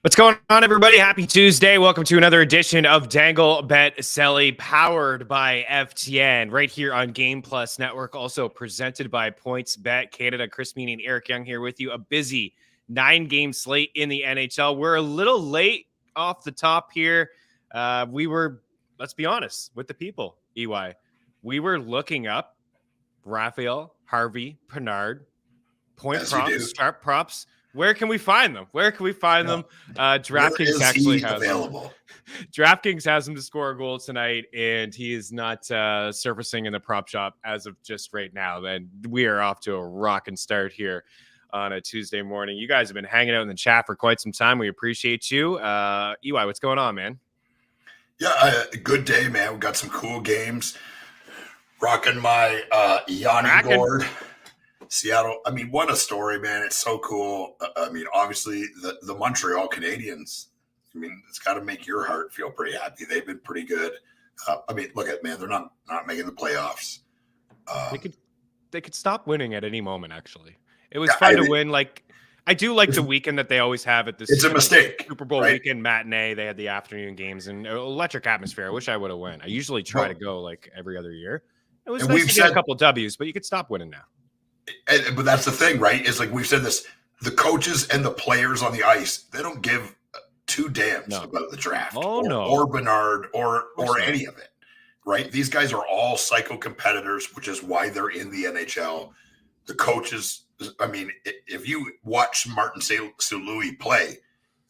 What's going on, everybody? Happy Tuesday. Welcome to another edition of Dangle Bet Selly, powered by FTN, right here on Game Plus Network, also presented by Points Bet Canada. Chris Meaney and Eric Young here with you. A busy 9-game slate in the NHL. We're a little late off the top here. Let's be honest with the people, EY. We were looking up Raphael, Harvey, Pinard, point props, sharp props. Where can we find them? DraftKings actually has available. DraftKings has him to score a goal tonight, and he is not surfacing in the prop shop as of just right now. Then we are off to a rocking start here on a Tuesday morning. You guys have been hanging out in the chat for quite some time. We appreciate you. EY, what's going on, man? Yeah, a good day, man. We got some cool games. Rocking my Yanni board. Seattle, I mean, what a story, man. It's so cool. I mean, obviously, the Montreal Canadiens, I mean, it's got to make your heart feel pretty happy. They've been pretty good. I mean, look at, man, they're not making the playoffs. They could stop winning at any moment, actually. It was fun to win. Like, I do like the weekend that they always have at this. It's a mistake. Super Bowl weekend matinee. They had the afternoon games and electric atmosphere. I wish I would have won. I usually try to go like every other year. It was nice to get a couple W's, but you could stop winning now. But that's the thing, right? Is like we've said this: the coaches and the players on the ice, they don't give two damns about the draft or Bernard or any of it, right? These guys are all psycho competitors, which is why they're in the NHL. The coaches, I mean, if you watch Martin St. Louis play,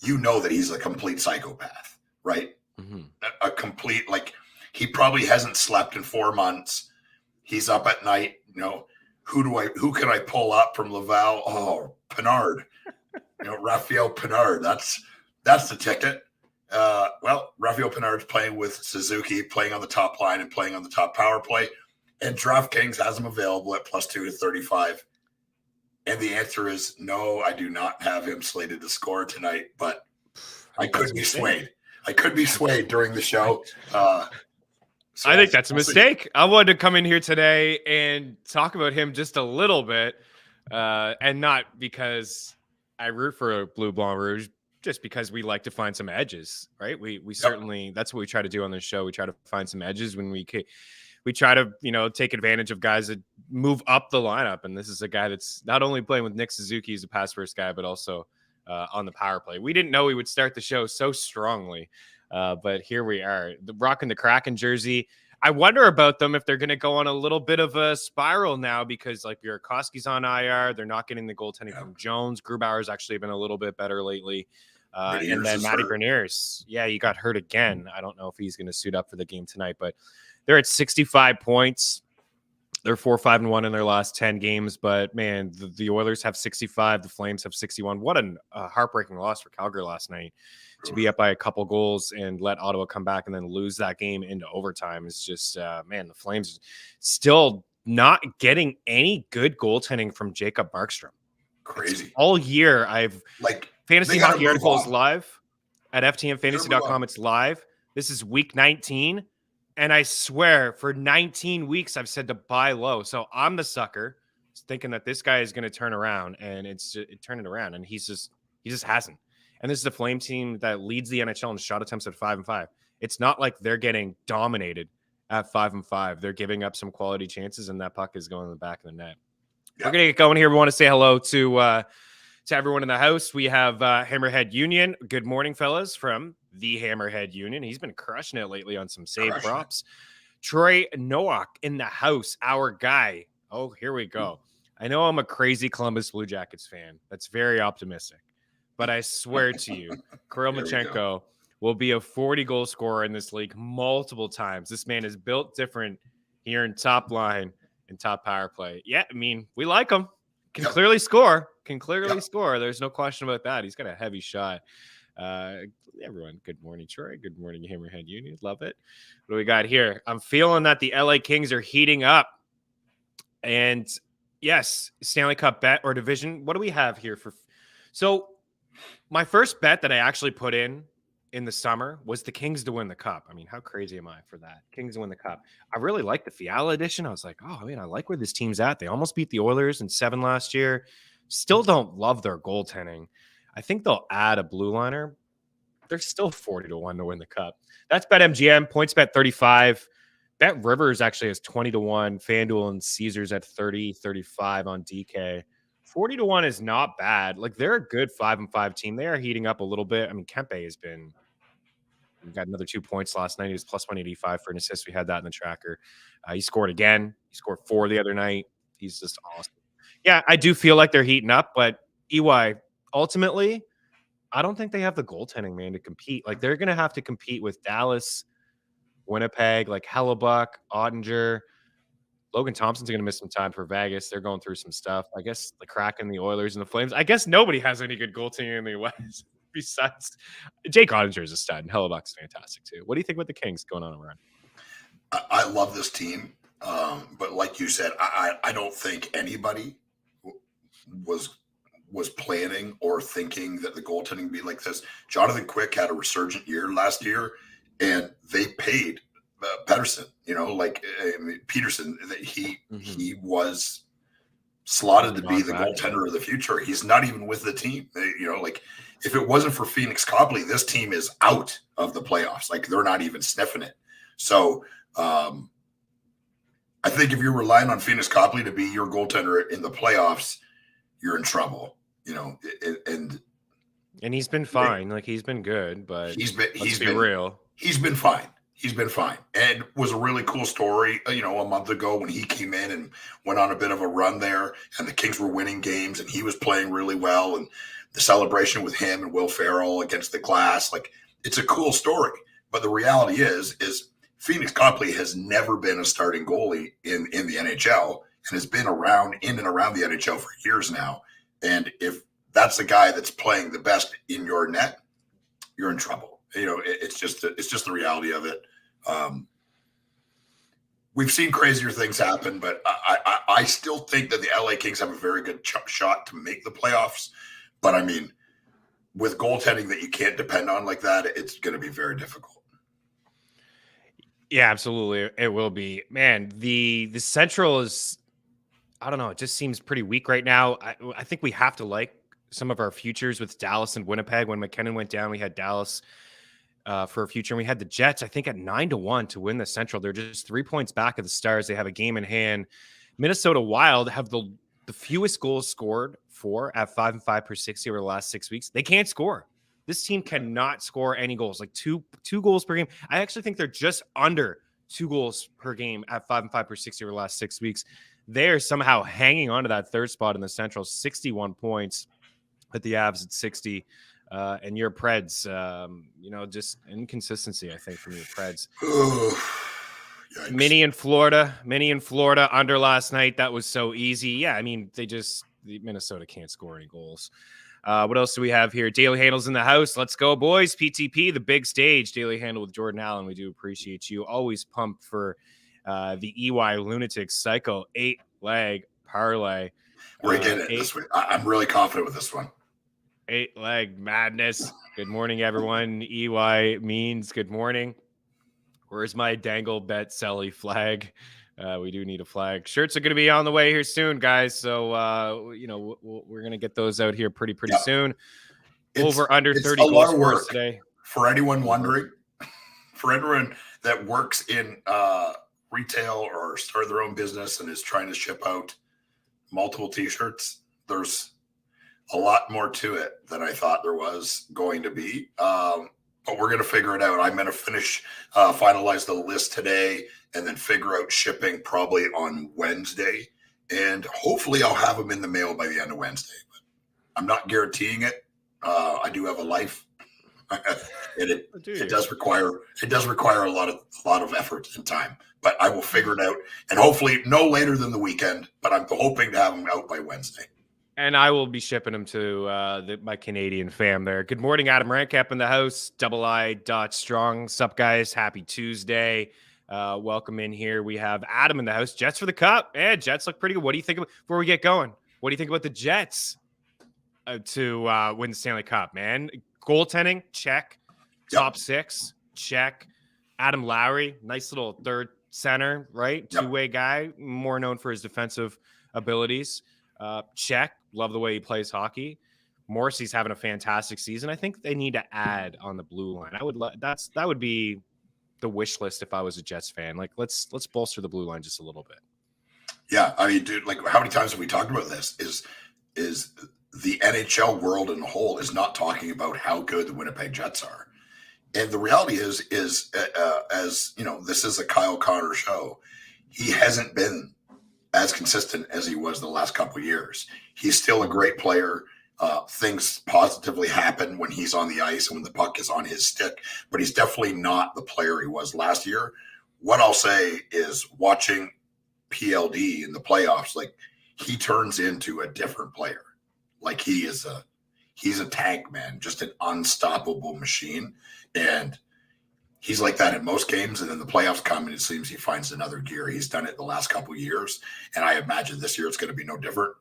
you know that he's a complete psychopath, right? Mm-hmm. A complete, like, he probably hasn't slept in 4 months. He's up at night, you know. Who can I pull up from Laval? Oh, Pinard, Raphael Pinard. That's the ticket. Well, Raphael Pinard's playing with Suzuki, playing on the top line and playing on the top power play. And DraftKings has him available at +2 to 35. And the answer is no, I do not have him slated to score tonight, but I could be swayed. I could be swayed during the show. So I think that's a mistake. I wanted to come in here today and talk about him just a little bit, and not because I root for Bleu Blanc Rouge, just because we like to find some edges, right? We certainly, that's what we try to do on this show. We try to find some edges when we try to, take advantage of guys that move up the lineup. And this is a guy that's not only playing with Nick Suzuki, he's a pass first guy, but also on the power play. We didn't know we would start the show so strongly. But here we are, rocking the Kraken jersey. I wonder about them if they're going to go on a little bit of a spiral now because, like, Burakovsky's on IR. They're not getting the goaltending from Jones. Grubauer's actually been a little bit better lately. And then Matty Beniers, he got hurt again. I don't know if he's going to suit up for the game tonight, but they're at 65 points. They're 4-5-1 in their last 10 games. But, man, the Oilers have 65. The Flames have 61. What a heartbreaking loss for Calgary last night. To be up by a couple goals and let Ottawa come back and then lose that game into overtime is just, man, the Flames still not getting any good goaltending from Jacob Markstrom. Crazy. All year, Fantasy Hockey article is live at ftnfantasy.com. It's live. This is week 19. And I swear, for 19 weeks, I've said to buy low. So I'm the sucker thinking that this guy is going to turn around, and it turned it around, and he just hasn't. And this is a Flame team that leads the NHL in shot attempts at 5-5. It's not like they're getting dominated at 5-5. They're giving up some quality chances, and that puck is going in the back of the net. Yeah. We're going to get going here. We want to say hello to everyone in the house. We have Hammerhead Union. Good morning, fellas, from the Hammerhead Union. He's been crushing it lately on some save props. Troy Nowak in the house, our guy. Oh, here we go. I know I'm a crazy Columbus Blue Jackets fan. That's very optimistic. But I swear to you, Kirill Machenko will be a 40-goal scorer in this league multiple times. This man is built different here in top line and top power play. Yeah, I mean, we like him. Can clearly score. Score. There's no question about that. He's got a heavy shot. Everyone, good morning, Troy. Good morning, Hammerhead Union. Love it. What do we got here? I'm feeling that the LA Kings are heating up. And yes, Stanley Cup bet or division. What do we have here for? So my first bet that I actually put in the summer was the Kings to win the Cup. I mean, how crazy am I for that? Kings to win the Cup. I really like the Fiala edition. I was like, oh, man, I like where this team's at. They almost beat the Oilers in 7 last year. Still don't love their goaltending. I think they'll add a blue liner, they're still 40-1 to win the cup. That's BetMGM. Points bet 35. Bet Rivers actually has 20-1. FanDuel and Caesars at 30-35 on DK. 40-1 is not bad. Like, they're a good 5-5 team. They are heating up a little bit. I mean, Kempe has been. We got another 2 points last night. He was plus 185 for an assist. We had that in the tracker. He scored again. He scored 4 the other night. He's just awesome. Yeah, I do feel like they're heating up, but EY, ultimately, I don't think they have the goaltending, man, to compete. Like, they're going to have to compete with Dallas, Winnipeg, like Hellebuck, Ottinger. Logan Thompson's going to miss some time for Vegas. They're going through some stuff. I guess the Kraken, the Oilers, and the Flames. I guess nobody has any good goaltending in the West. Besides, Jake Ottinger is a stud, and Hellebuck's fantastic too. What do you think about the Kings going on around? I love this team, but like you said, I don't think anybody was planning or thinking that the goaltending would be like this. Jonathan Quick had a resurgent year last year, and they paid Pedersen. Peterson. He was slotted to be the goaltender of the future. He's not even with the team. If it wasn't for Phoenix Copley, this team is out of the playoffs. Like, they're not even sniffing it. So I think if you're relying on Phoenix Copley to be your goaltender in the playoffs, you're in trouble. And he's been fine. Like, he's been good, but he's been real. He's been fine. He's been fine. And was a really cool story, a month ago when he came in and went on a bit of a run there, and the Kings were winning games, and he was playing really well, and the celebration with him and Will Ferrell against the glass. Like, it's a cool story. But the reality is Phoenix Copley has never been a starting goalie in the NHL and has been in and around the NHL for years now. And if that's the guy that's playing the best in your net, you're in trouble. It's just the reality of it. We've seen crazier things happen, but I still think that the LA Kings have a very good shot to make the playoffs. But I mean, with goaltending that you can't depend on like that, it's going to be very difficult. Yeah, absolutely. It will be. Man, the Central is, I don't know, it just seems pretty weak right now. I think we have to like some of our futures with Dallas and Winnipeg. When McKinnon went down, we had Dallas for a future, and we had the Jets, I think, at 9-1 to win the Central. They're just 3 points back of the Stars. They have a game in hand. Minnesota Wild have the fewest goals scored for at 5-5 per 60 over the last 6 weeks. They can't score. This team cannot score any goals, like two goals per game. I actually think they're just under 2 goals per game at 5-5 per 60 over the last 6 weeks. They're somehow hanging on to that third spot in the Central, 61 points, at the Avs at 60. And your Preds, just inconsistency, I think, from your Preds. Meaney in Florida under last night. That was so easy. Yeah, I mean, Minnesota can't score any goals. What else do we have here? Daily Handle's in the house. Let's go, boys. PTP, the big stage. Daily Handle with Jordan Allen. We do appreciate you. Always pumped for the EY Lunatic Cycle 8-leg parlay. We're getting it this week. I'm really confident with this one. 8-leg madness. Good morning, everyone. EY means good morning. Where's my dangle bet Selly flag? We do need a flag. Shirts are going to be on the way here soon, guys. So, we're going to get those out here pretty soon. Over under 30 goals for us today. For anyone wondering, for everyone that works in retail or started their own business and is trying to ship out multiple T-shirts, there's a lot more to it than I thought there was going to be. But we're going to figure it out. I'm going to finalize the list today and then figure out shipping probably on Wednesday. And hopefully I'll have them in the mail by the end of Wednesday. But I'm not guaranteeing it. I do have a life. It does require a lot of effort and time. But I will figure it out. And hopefully no later than the weekend. But I'm hoping to have them out by Wednesday. And I will be shipping them to my Canadian fam there. Good morning, Adam Rankap in the house. ii.strong. Sup, guys? Happy Tuesday. Welcome in here. We have Adam in the house. Jets for the Cup. Yeah, Jets look pretty good. What do you think before we get going? What do you think about the Jets to win the Stanley Cup, man? Goaltending, check. Top 6, check. Adam Lowry, nice little third center, right? Yep. Two-way guy, more known for his defensive abilities. Check. Love the way he plays hockey. Morrissey's having a fantastic season. I think they need to add on the blue line. That would be the wish list if I was a Jets fan. Like, let's bolster the blue line just a little bit. Yeah, I mean, dude, like, how many times have we talked about this? Is the NHL world in a whole is not talking about how good the Winnipeg Jets are, and the reality is as you know, this is a Kyle Connor show. He hasn't been as consistent as he was the last couple of years. He's still a great player. Things positively happen when he's on the ice and when the puck is on his stick, but he's definitely not the player he was last year. What I'll say is, watching PLD in the playoffs, like, he turns into a different player. Like, he's a tank, man, just an unstoppable machine. And he's like that in most games. And then the playoffs come and it seems he finds another gear. He's done it the last couple of years. And I imagine this year it's going to be no different.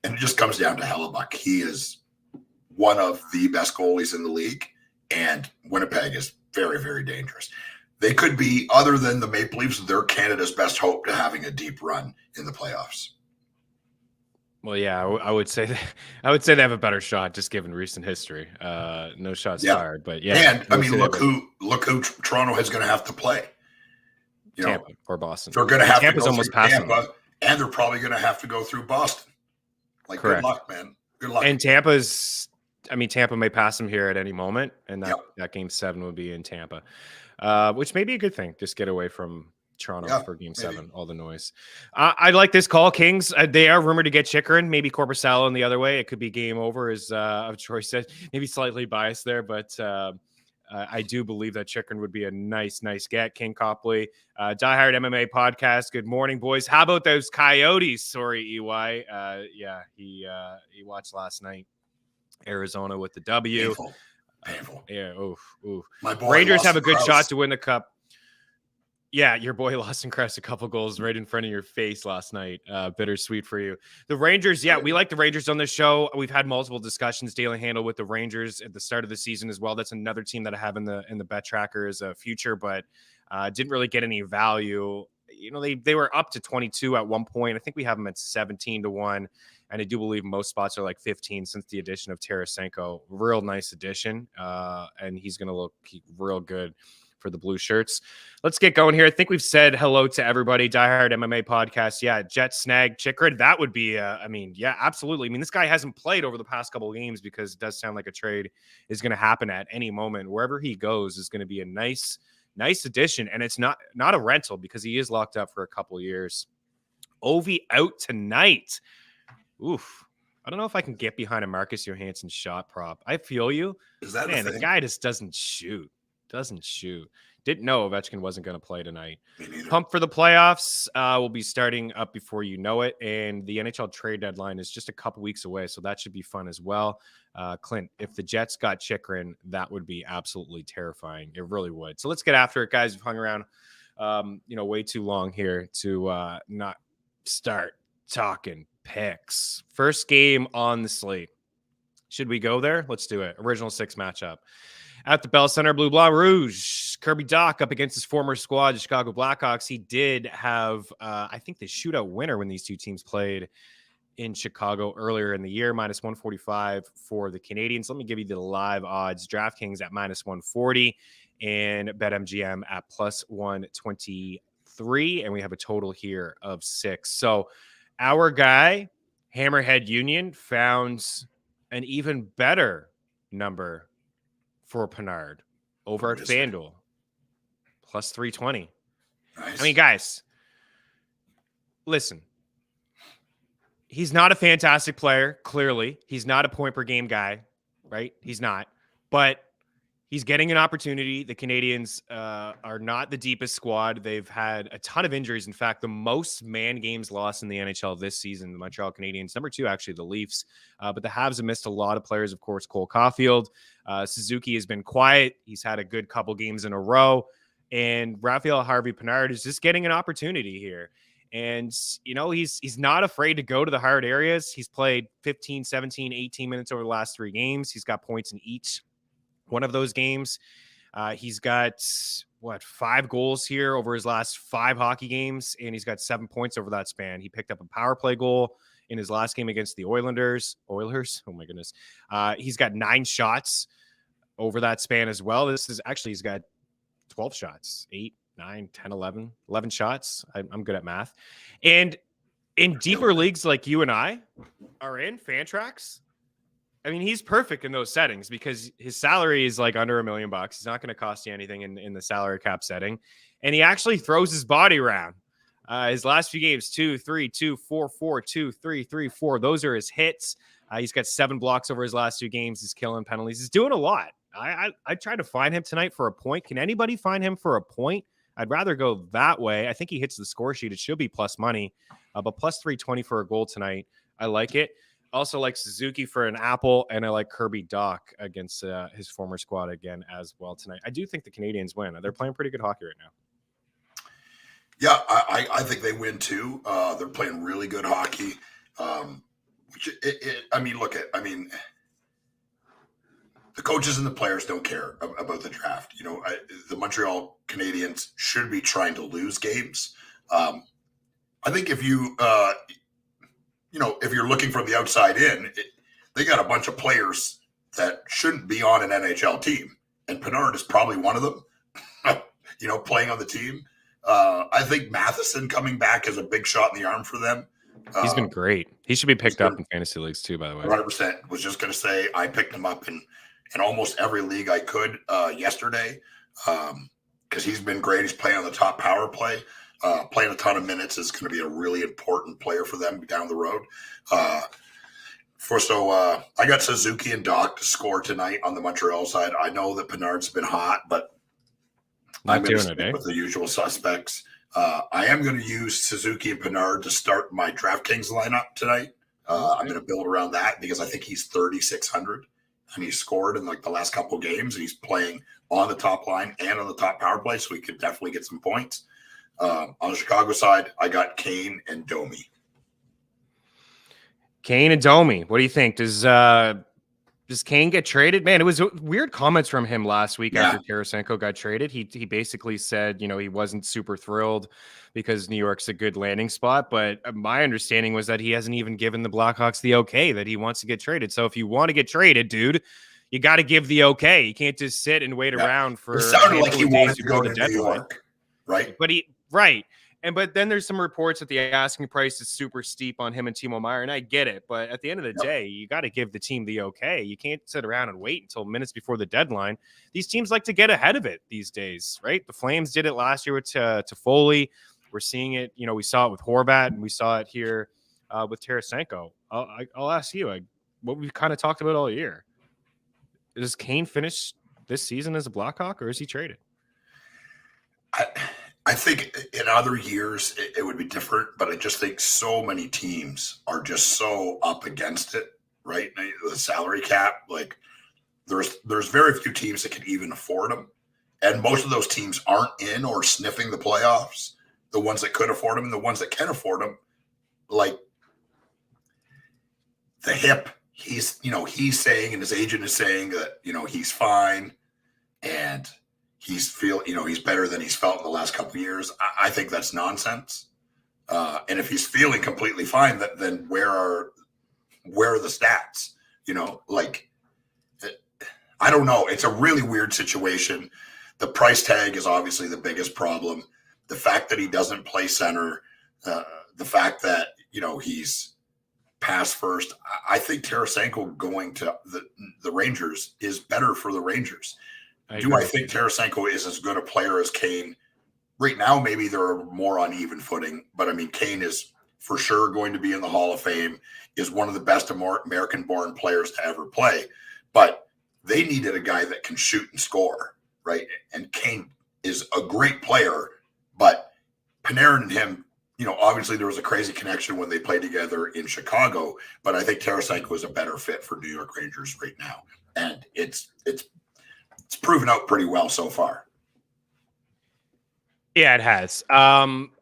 And it just comes down to Hellebuck. He is one of the best goalies in the league, and Winnipeg is very, very dangerous. They could be, other than the Maple Leafs, they're Canada's best hope to having a deep run in the playoffs. Well, yeah, I would say they have a better shot just given recent history. No shots fired, but yeah. And I mean, look who Toronto is going to have to play. Tampa or Boston. They're going to have Tampa's to go almost through passing Tampa, and they're probably going to have to go through Boston. Like, correct. Good luck, man. Good luck. And Tampa may pass them here at any moment, and that game 7 would be in Tampa, which may be a good thing. Just get away from Toronto for game 7, all the noise. I like this call, Kings. They are rumored to get Chychrun, maybe Korpisalo in the other way. It could be game over, as Troy said. Maybe slightly biased there, but I do believe that Chychrun would be a nice get. King Copley, diehard MMA podcast. Good morning, boys. How about those Coyotes? Sorry, EY. He watched last night. Arizona with the W. Painful. Yeah. Oof. My boy Rangers have a good shot to win the cup. Yeah, your boy Lawson Kress a couple goals right in front of your face last night. Bittersweet for you. The Rangers, we like the Rangers on this show. We've had multiple discussions, Daily Handle, with the Rangers at the start of the season as well. That's another team that I have in the bet tracker as a future, but didn't really get any value. You know, they were up to 22 at one point. I think we have them at 17-1, and I do believe most spots are like 15 since the addition of Tarasenko. Real nice addition, and he's going to look real good for the blue shirts. Let's get going here. I think we've said hello to everybody. Diehard MMA podcast. Yeah, Jets snag Chychrun. That would be, absolutely. I mean, this guy hasn't played over the past couple of games because it does sound like a trade is going to happen at any moment. Wherever he goes is going to be a nice addition, and it's not a rental because he is locked up for a couple of years. Ovi out tonight. Oof. I don't know if I can get behind a Marcus Johansson shot prop. I feel you. Is that the guy just doesn't shoot. Didn't know Ovechkin wasn't going to play tonight. Pump for the playoffs. Will be starting up before you know it, and the NHL trade deadline is just a couple weeks away, so that should be fun as well. Clint, if the Jets got Chychrun, that would be absolutely terrifying. It really would. So let's get after it, guys. We've hung around way too long here to not start talking picks. First game on the slate. Should we go there? Let's do it. Original 6 matchup. At the Bell Center, Blue Blanc Rouge, Kirby Dach up against his former squad, the Chicago Blackhawks. He did have, I think, the shootout winner when these two teams played in Chicago earlier in the year, minus 145 for the Canadians. Let me give you the live odds. DraftKings at minus 140 and BetMGM at plus 123. And we have a total here of 6. So our guy, Hammerhead Union, found an even better number for Pinard over at FanDuel, plus 320. Nice. I mean, guys, listen, he's not a fantastic player. Clearly, he's not a point per game guy, right? He's not, but he's getting an opportunity. The Canadians are not the deepest squad. They've had a ton of injuries. In fact, the most man games lost in the NHL this season, the Montreal Canadiens. Number 2, actually, the Leafs. But the Habs have missed a lot of players, of course. Cole Caulfield. Suzuki has been quiet. He's had a good couple games in a row. And Raphael Harvey-Pinard is just getting an opportunity here. And, he's not afraid to go to the hard areas. He's played 15, 17, 18 minutes over the last 3 games. He's got points in each one of those games. He's got 5 goals here over his last 5 hockey games, and he's got 7 points over that span. He picked up a power play goal in his last game against the Oilers. Oh my goodness. He's got 9 shots over that span as well. He's got 12 shots, 8, 9, 10, 11 shots. I'm good at math. And in deeper leagues like you and I are in, Fantrax, I mean, he's perfect in those settings because his salary is like under $1 million. He's not going to cost you anything in the salary cap setting. And he actually throws his body around. His last few games, 2, 3, 2, 4, 4, 2, 3, 3, 4. Those are his hits. He's got 7 blocks over his last 2 games. He's killing penalties. He's doing a lot. I tried to find him tonight for a point. Can anybody find him for a point? I'd rather go that way. I think he hits the score sheet. It should be plus money, but plus 320 for a goal tonight. I like it. Also like Suzuki for an apple, and I like Kirby Doc against his former squad again as well tonight. I do think the Canadians win. They're playing pretty good hockey right now. Yeah, I think they win too. They're playing really good hockey. The coaches and the players don't care about the draft. The Montreal Canadiens should be trying to lose games. I think if you if you're looking from the outside in, they got a bunch of players that shouldn't be on an NHL team. And Pinard is probably one of them, playing on the team. I think Matheson coming back is a big shot in the arm for them. He's been great. He should be picked up in fantasy leagues too, by the way. 100%. Was just going to say I picked him up in almost every league I could yesterday because he's been great. He's playing on the top power play. Playing a ton of minutes is going to be a really important player for them down the road. I got Suzuki and Doc to score tonight on the Montreal side. I know that Pinard's been hot, but I'm going to stick with the usual suspects. I am going to use Suzuki and Pinard to start my DraftKings lineup tonight. I'm going to build around that because I think he's 3,600 and he's scored in like the last couple of games and he's playing on the top line and on the top power play, so he could definitely get some points. On the Chicago side, I got Kane and Domi. Kane and Domi. What do you think? Does Kane get traded? Man, it was weird comments from him last week after Tarasenko got traded. He basically said, he wasn't super thrilled because New York's a good landing spot. But my understanding was that he hasn't even given the Blackhawks the okay that he wants to get traded. So if you want to get traded, dude, you got to give the okay. You can't just sit and wait around for. It sounded like he wanted to go to New York, right? But then there's some reports that the asking price is super steep on him and Timo Meier, and I get it. But at the end of the day, you got to give the team the okay. You can't sit around and wait until minutes before the deadline. These teams like to get ahead of it these days, right? The Flames did it last year with Toffoli. We're seeing it. We saw it with Horvat, and we saw it here with Tarasenko. I'll ask you what we've kind of talked about all year. Does Kane finish this season as a Blackhawk, or is he traded? I think in other years it would be different, but I just think so many teams are just so up against it, right? The salary cap, like there's very few teams that can even afford them, and most of those teams aren't in or sniffing the playoffs. The ones that could afford them and the ones that can afford them, like the hip, he's saying, and his agent is saying that he's fine, and he's better than he's felt in the last couple of years. I think that's nonsense. And if he's feeling completely fine, then where are the stats? I don't know. It's a really weird situation. The price tag is obviously the biggest problem. The fact that he doesn't play center, the fact that, he's pass first. I think Tarasenko going to the Rangers is better for the Rangers. I think Tarasenko is as good a player as Kane? Right now, maybe they're more on even footing, but I mean, Kane is for sure going to be in the Hall of Fame, is one of the best American-born players to ever play, but they needed a guy that can shoot and score, right? And Kane is a great player, but Panarin and him, obviously there was a crazy connection when they played together in Chicago, but I think Tarasenko is a better fit for New York Rangers right now, and it's proven out pretty well so far. Yeah, it has.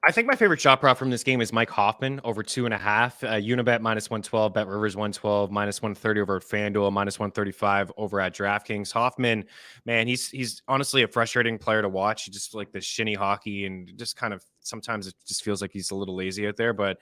I think my favorite shot prop from this game is Mike Hoffman over 2.5. Unibet -112, Bet Rivers 112, -130 over at FanDuel, -135 over at DraftKings. Hoffman, man, he's honestly a frustrating player to watch. He just like the shinny hockey and just kind of sometimes it just feels like he's a little lazy out there, but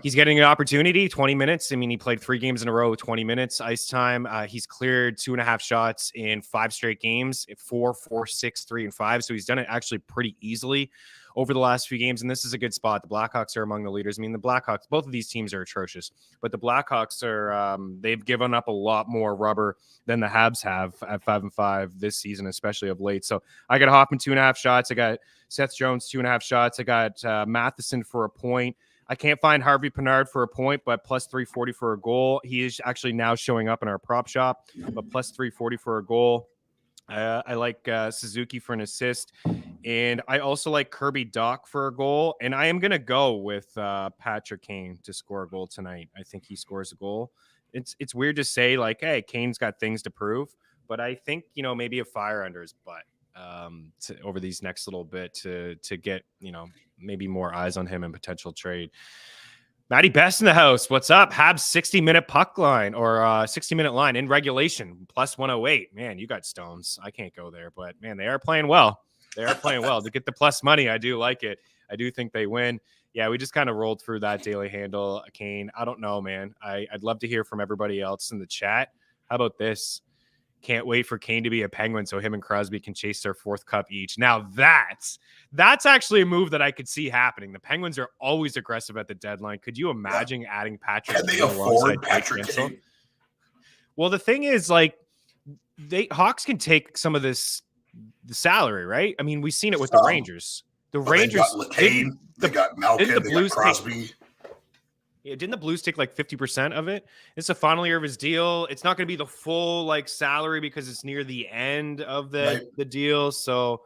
he's getting an opportunity. 20 minutes. I mean, he played 3 games in a row with 20 minutes ice time. He's cleared 2.5 shots in 5 straight games, 4, 4, 6, 3, and 5. So he's done it actually pretty easily over the last few games, and this is a good spot. The Blackhawks are among the leaders. I mean, the Blackhawks, both of these teams are atrocious, but the Blackhawks are, they've given up a lot more rubber than the Habs have at 5-5 this season, especially of late. So I got Hoffman 2.5 shots. I got Seth Jones 2.5 shots. I got Matheson for a point. I can't find Harvey Pinard for a point, but plus 340 for a goal. He is actually now showing up in our prop shop, but plus 340 for a goal. I like Suzuki for an assist, and I also like Kirby Dach for a goal, and I am going to go with Patrick Kane to score a goal tonight. I think he scores a goal. It's weird to say, like, hey, Kane's got things to prove, but I think, maybe a fire under his butt over these next little bit to get, maybe more eyes on him and potential trade. Matty Best in the house. What's up? Habs 60-minute puck line or 60-minute line in regulation plus 108. Man, you got stones. I can't go there, but man, they are playing well. They are playing well to get the plus money. I do like it. I do think they win. Yeah, we just kind of rolled through that daily handle. Kane, I don't know, man. I'd love to hear from everybody else in the chat. How about this? Can't wait for Kane to be a Penguin so him and Crosby can chase their 4th cup each. Now that's actually a move that I could see happening. The Penguins are always aggressive at the deadline. Could you imagine adding Patrick? Can they afford Patrick Kane? Well, the thing is, like, Hawks can take some of the salary, right? I mean, we've seen it with the Rangers. The Rangers they got Malkin, they got Crosby. Didn't the Blues take like 50% of it? It's the final year of his deal. It's not going to be the full like salary because it's near the end of the deal. So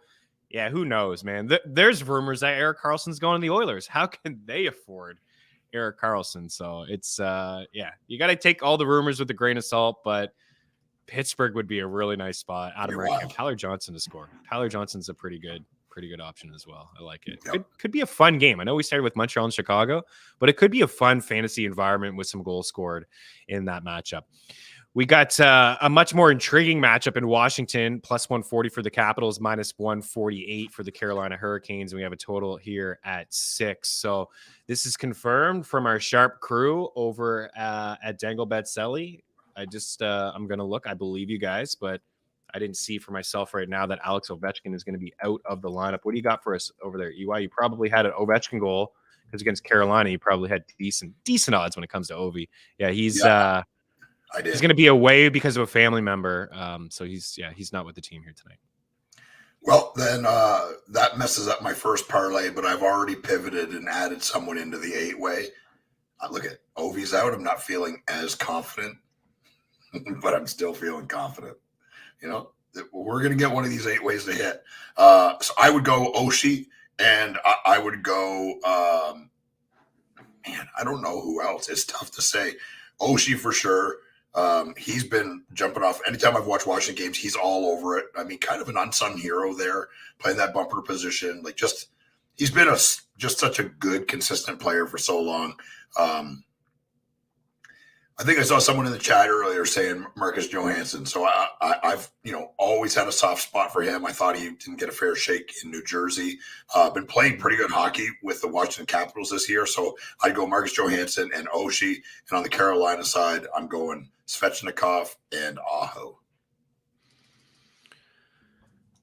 yeah, who knows, man? There's rumors that Erik Karlsson's going to the Oilers. How can they afford Erik Karlsson? So it's you got to take all the rumors with a grain of salt, but Pittsburgh would be a really nice spot. Adam Rankin, Tyler Johnson to score. Tyler Johnson's a pretty good option as well. I like it. Yep. Could be a fun game. I know we started with Montreal and Chicago, but it could be a fun fantasy environment with some goals scored in that matchup. We got a much more intriguing matchup in Washington, plus 140 for the Capitals, minus 148 for the Carolina Hurricanes. And we have a total here at 6. So this is confirmed from our sharp crew over at Dangle Bet Selly. I'm going to look. I believe you guys, but I didn't see for myself right now that Alex Ovechkin is going to be out of the lineup. What do you got for us over there, EY? You probably had an Ovechkin goal because against Carolina, you probably had decent odds when it comes to Ovi. Yeah, he's going to be away because of a family member. So he's not with the team here tonight. Well, then that messes up my first parlay, but I've already pivoted and added someone into the 8-way. Look at Ovi's out. I'm not feeling as confident, but I'm still feeling confident. We're going to get one of these 8 ways to hit. So I would go Oshie, and I would go, I don't know who else. It's tough to say. Oshie for sure. He's been jumping off. Anytime I've watched Washington games, he's all over it. I mean, kind of an unsung hero there, playing that bumper position. Like he's been just such a good, consistent player for so long. I think I saw someone in the chat earlier saying Marcus Johansson. So I've always had a soft spot for him. I thought he didn't get a fair shake in New Jersey. Been playing pretty good hockey with the Washington Capitals this year. So I'd go Marcus Johansson and Oshie. And on the Carolina side, I'm going Svechnikov and Aho.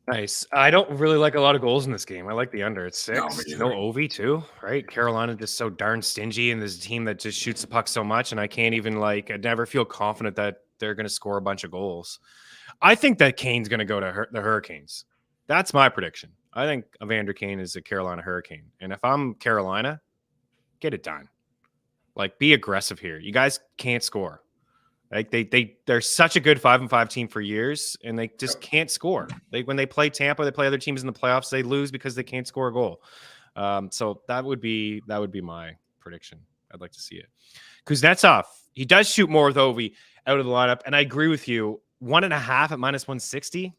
Nice. I don't really like a lot of goals in this game. I like the under. It's 6. No Ovi too, right? Carolina just so darn stingy, and there's a team that just shoots the puck so much, and I can't even I never feel confident that they're going to score a bunch of goals. I think that Kane's going to go to the Hurricanes. That's my prediction. I think Evander Kane is a Carolina Hurricane, and if I'm Carolina, get it done. Be aggressive here. You guys can't score. Like they're such a good 5-5 team for years, and they just can't score. When they play Tampa, they play other teams in the playoffs, they lose because they can't score a goal. So that would be my prediction. I'd like to see it. Kuznetsov, he does shoot more with Ovi out of the lineup, and I agree with you. 1.5 at minus 160.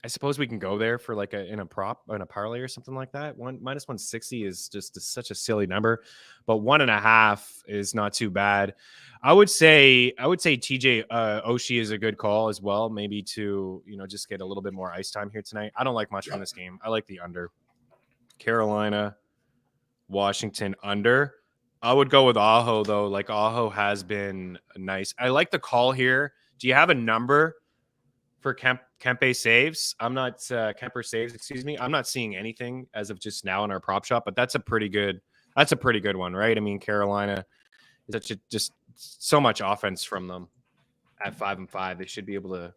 I suppose we can go there for like in a parlay or something like that. Minus 160 is just such a silly number, but 1.5 is not too bad. I would say TJ Oshie is a good call as well. Maybe to, just get a little bit more ice time here tonight. I don't like much from this game. I like the under. Carolina, Washington under. I would go with Aho though. Like Aho has been nice. I like the call here. Do you have a number for Kempe saves? I'm not Kemper saves, excuse me. I'm not seeing anything as of just now in our prop shop, but that's a pretty good one, right? I mean, Carolina is just so much offense from them at 5-5. They should be able to,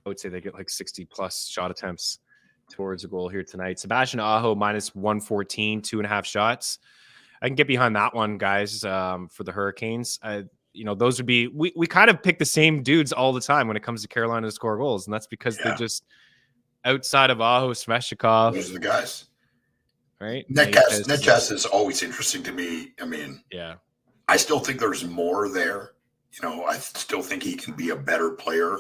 I would say they get like 60 plus shot attempts towards a goal here tonight. Sebastian Aho minus 114, 2.5 shots. I can get behind that one, guys, for the Hurricanes. Those would be, we kind of pick the same dudes all the time when it comes to Carolina to score goals. And that's because they're just outside of Aho, Sveshnikov. Those are the guys. Right? Netchess is always interesting to me. I mean, I still think there's more there. I still think he can be a better player.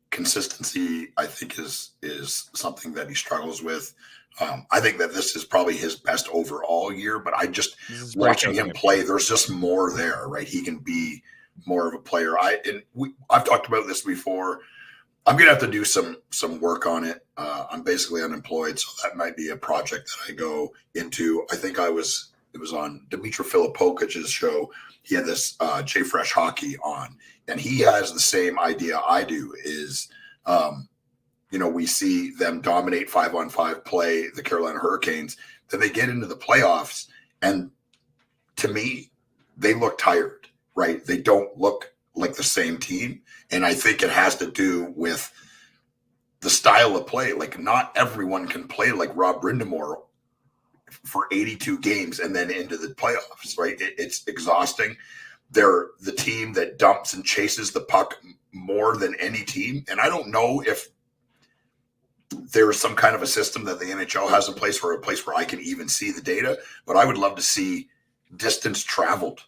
Consistency, I think, is something that he struggles with. I think that this is probably his best overall year, but I just watching him play, there's just more there, right? He can be more of a player. I've talked about this before. I'm going to have to do some work on it. I'm basically unemployed, so that might be a project that I go into. I think it was on Dmitry Filippovic's show. He had this J Fresh Hockey on, and he has the same idea I do is, we see them dominate 5-on-5 play, the Carolina Hurricanes. Then they get into the playoffs, and to me, they look tired, right? They don't look like the same team. And I think it has to do with the style of play. Like, not everyone can play like Rob Brindamore for 82 games and then into the playoffs, right? It's exhausting. They're the team that dumps and chases the puck more than any team. And I don't know if there's some kind of a system that the NHL has in place, or a place where I can even see the data, but I would love to see distance traveled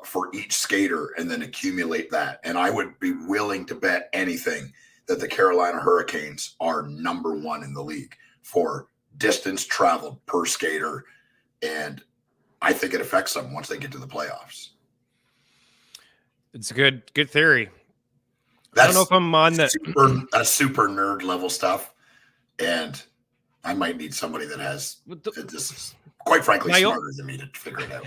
for each skater and then accumulate that. And I would be willing to bet anything that the Carolina Hurricanes are number one in the league for distance traveled per skater. And I think it affects them once they get to the playoffs. It's a good theory. I don't know if I'm on that. That's super nerd level stuff. And I might need somebody that has this, quite frankly, smarter than me to figure it out.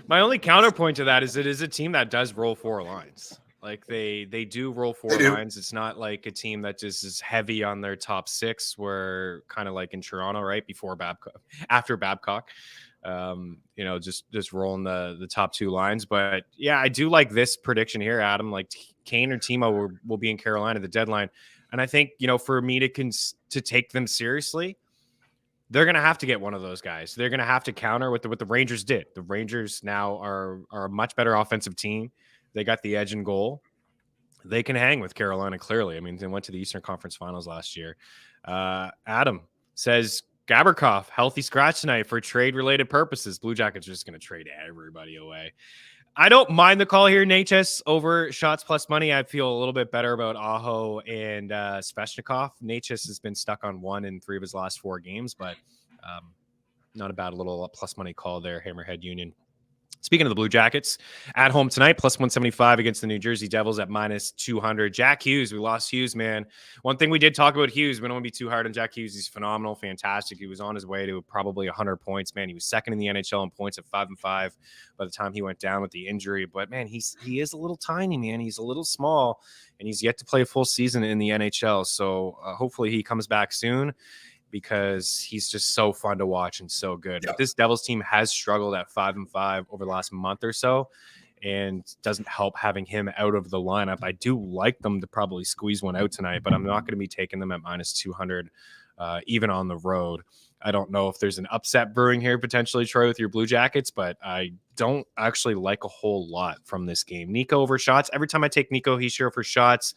My only counterpoint to that is it is a team that does roll 4 lines. Like they do roll 4 lines. It's not like a team that just is heavy on their top 6, where kind of like in Toronto, right before Babcock, after Babcock, just rolling the top 2 lines. But yeah, I do like this prediction here, Adam. Like Kane or Timo will be in Carolina at the deadline, and I think for me to take them seriously, they're going to have to get one of those guys. They're going to have to counter what the Rangers did. The Rangers now are a much better offensive team. They got the edge in goal. They can hang with Carolina, clearly. I mean, they went to the Eastern Conference Finals last year. Adam says, Gavrikov, healthy scratch tonight for trade-related purposes. Blue Jackets are just going to trade everybody away. I don't mind the call here, Natchez, over shots plus money. I feel a little bit better about Aho and Sveshnikov. Natchez has been stuck on 1 in 3 of his last 4 games, but not a bad little plus money call there, Hammerhead Union. Speaking of the Blue Jackets, at home tonight, plus 175 against the New Jersey Devils at minus 200. Jack Hughes, we lost Hughes, man. One thing we did talk about Hughes, we don't want to be too hard on Jack Hughes. He's phenomenal, fantastic. He was on his way to probably 100 points, man. He was second in the NHL in points at 5-5 by the time he went down with the injury. But, man, he is a little tiny, man. He's a little small, and he's yet to play a full season in the NHL. So hopefully he comes back soon, because he's just so fun to watch and so good. Yep. This Devils team has struggled at 5-5 over the last month or so, and doesn't help having him out of the lineup. I do like them to probably squeeze one out tonight, but I'm not going to be taking them at minus 200, even on the road. I don't know if there's an upset brewing here potentially, Troy, with your Blue Jackets, but I don't actually like a whole lot from this game. Nico over shots. Every time I take Nico Hischier for shots,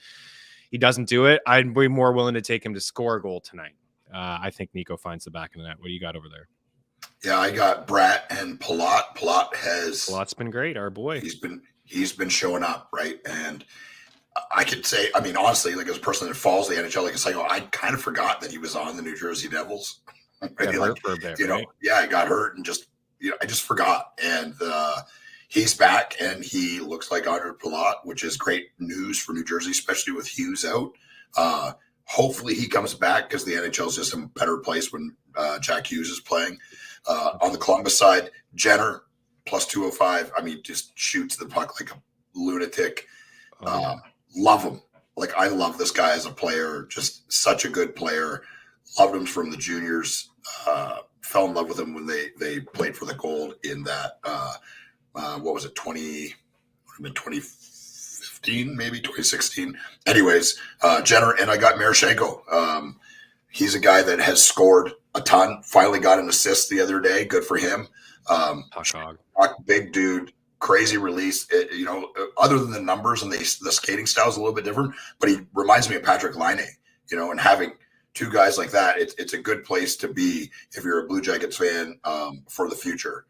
he doesn't do it. I'd be more willing to take him to score a goal tonight. I think Nico finds the back of the net. What do you got over there? Yeah, I got Bratt and Palat. Palat's been great, our boy. He's been showing up, right? And I could say, I mean, honestly, like as a person that follows the NHL like a psycho, I kind of forgot that he was on the New Jersey Devils. Got hurt for a bit, right? I got hurt and I just forgot. And he's back and he looks like Andre Palat, which is great news for New Jersey, especially with Hughes out. Hopefully he comes back because the NHL is just in a better place when Jack Hughes is playing. On the Columbus side, Jenner plus 205. I mean, just shoots the puck like a lunatic. Love him. Like, I love this guy as a player. Just such a good player. Loved him from the juniors. Fell in love with him when they played for the Gold in that, what was it, 2015, maybe 2016. Anyways, Jenner, and I got Marashenko. He's a guy that has scored a ton. Finally got an assist the other day. Good for him. Big dude. Crazy release, other than the numbers and the skating style is a little bit different, but he reminds me of Patrick Laine, and having two guys like that, it's a good place to be if you're a Blue Jackets fan for the future.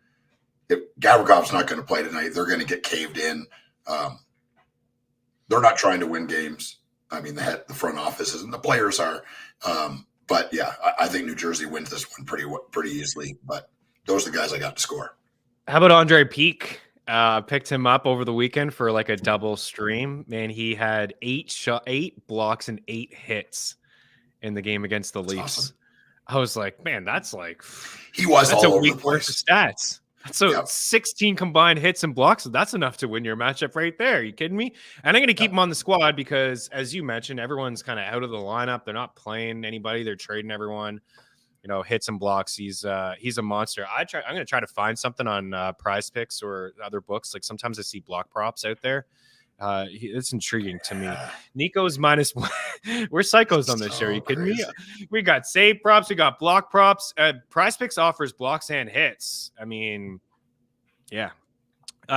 If Gavrikov's not going to play tonight, they're going to get caved in. They're not trying to win games. I mean, the front offices and the players are. But yeah, I think New Jersey wins this one pretty easily. But those are the guys I got to score. How about Andre Peak? Picked him up over the weekend for like a double stream. Man, he had 8 blocks and 8 hits in the game against the Leafs. Awesome. I was like, man, that's like that's all a week worth of stats. So 16 combined hits and blocks. That's enough to win your matchup right there. Are you kidding me? And I'm going to keep him on the squad because, as you mentioned, everyone's kind of out of the lineup. They're not playing anybody. They're trading everyone. Hits and blocks. He's a monster. I'm going to try to find something on Prize Picks or other books. Like sometimes I see block props out there. It's intriguing to me. Nico's -1. We're psychos on this show. Are you kidding me? We got save props. We got block props. Prize Picks offers blocks and hits. I mean, yeah.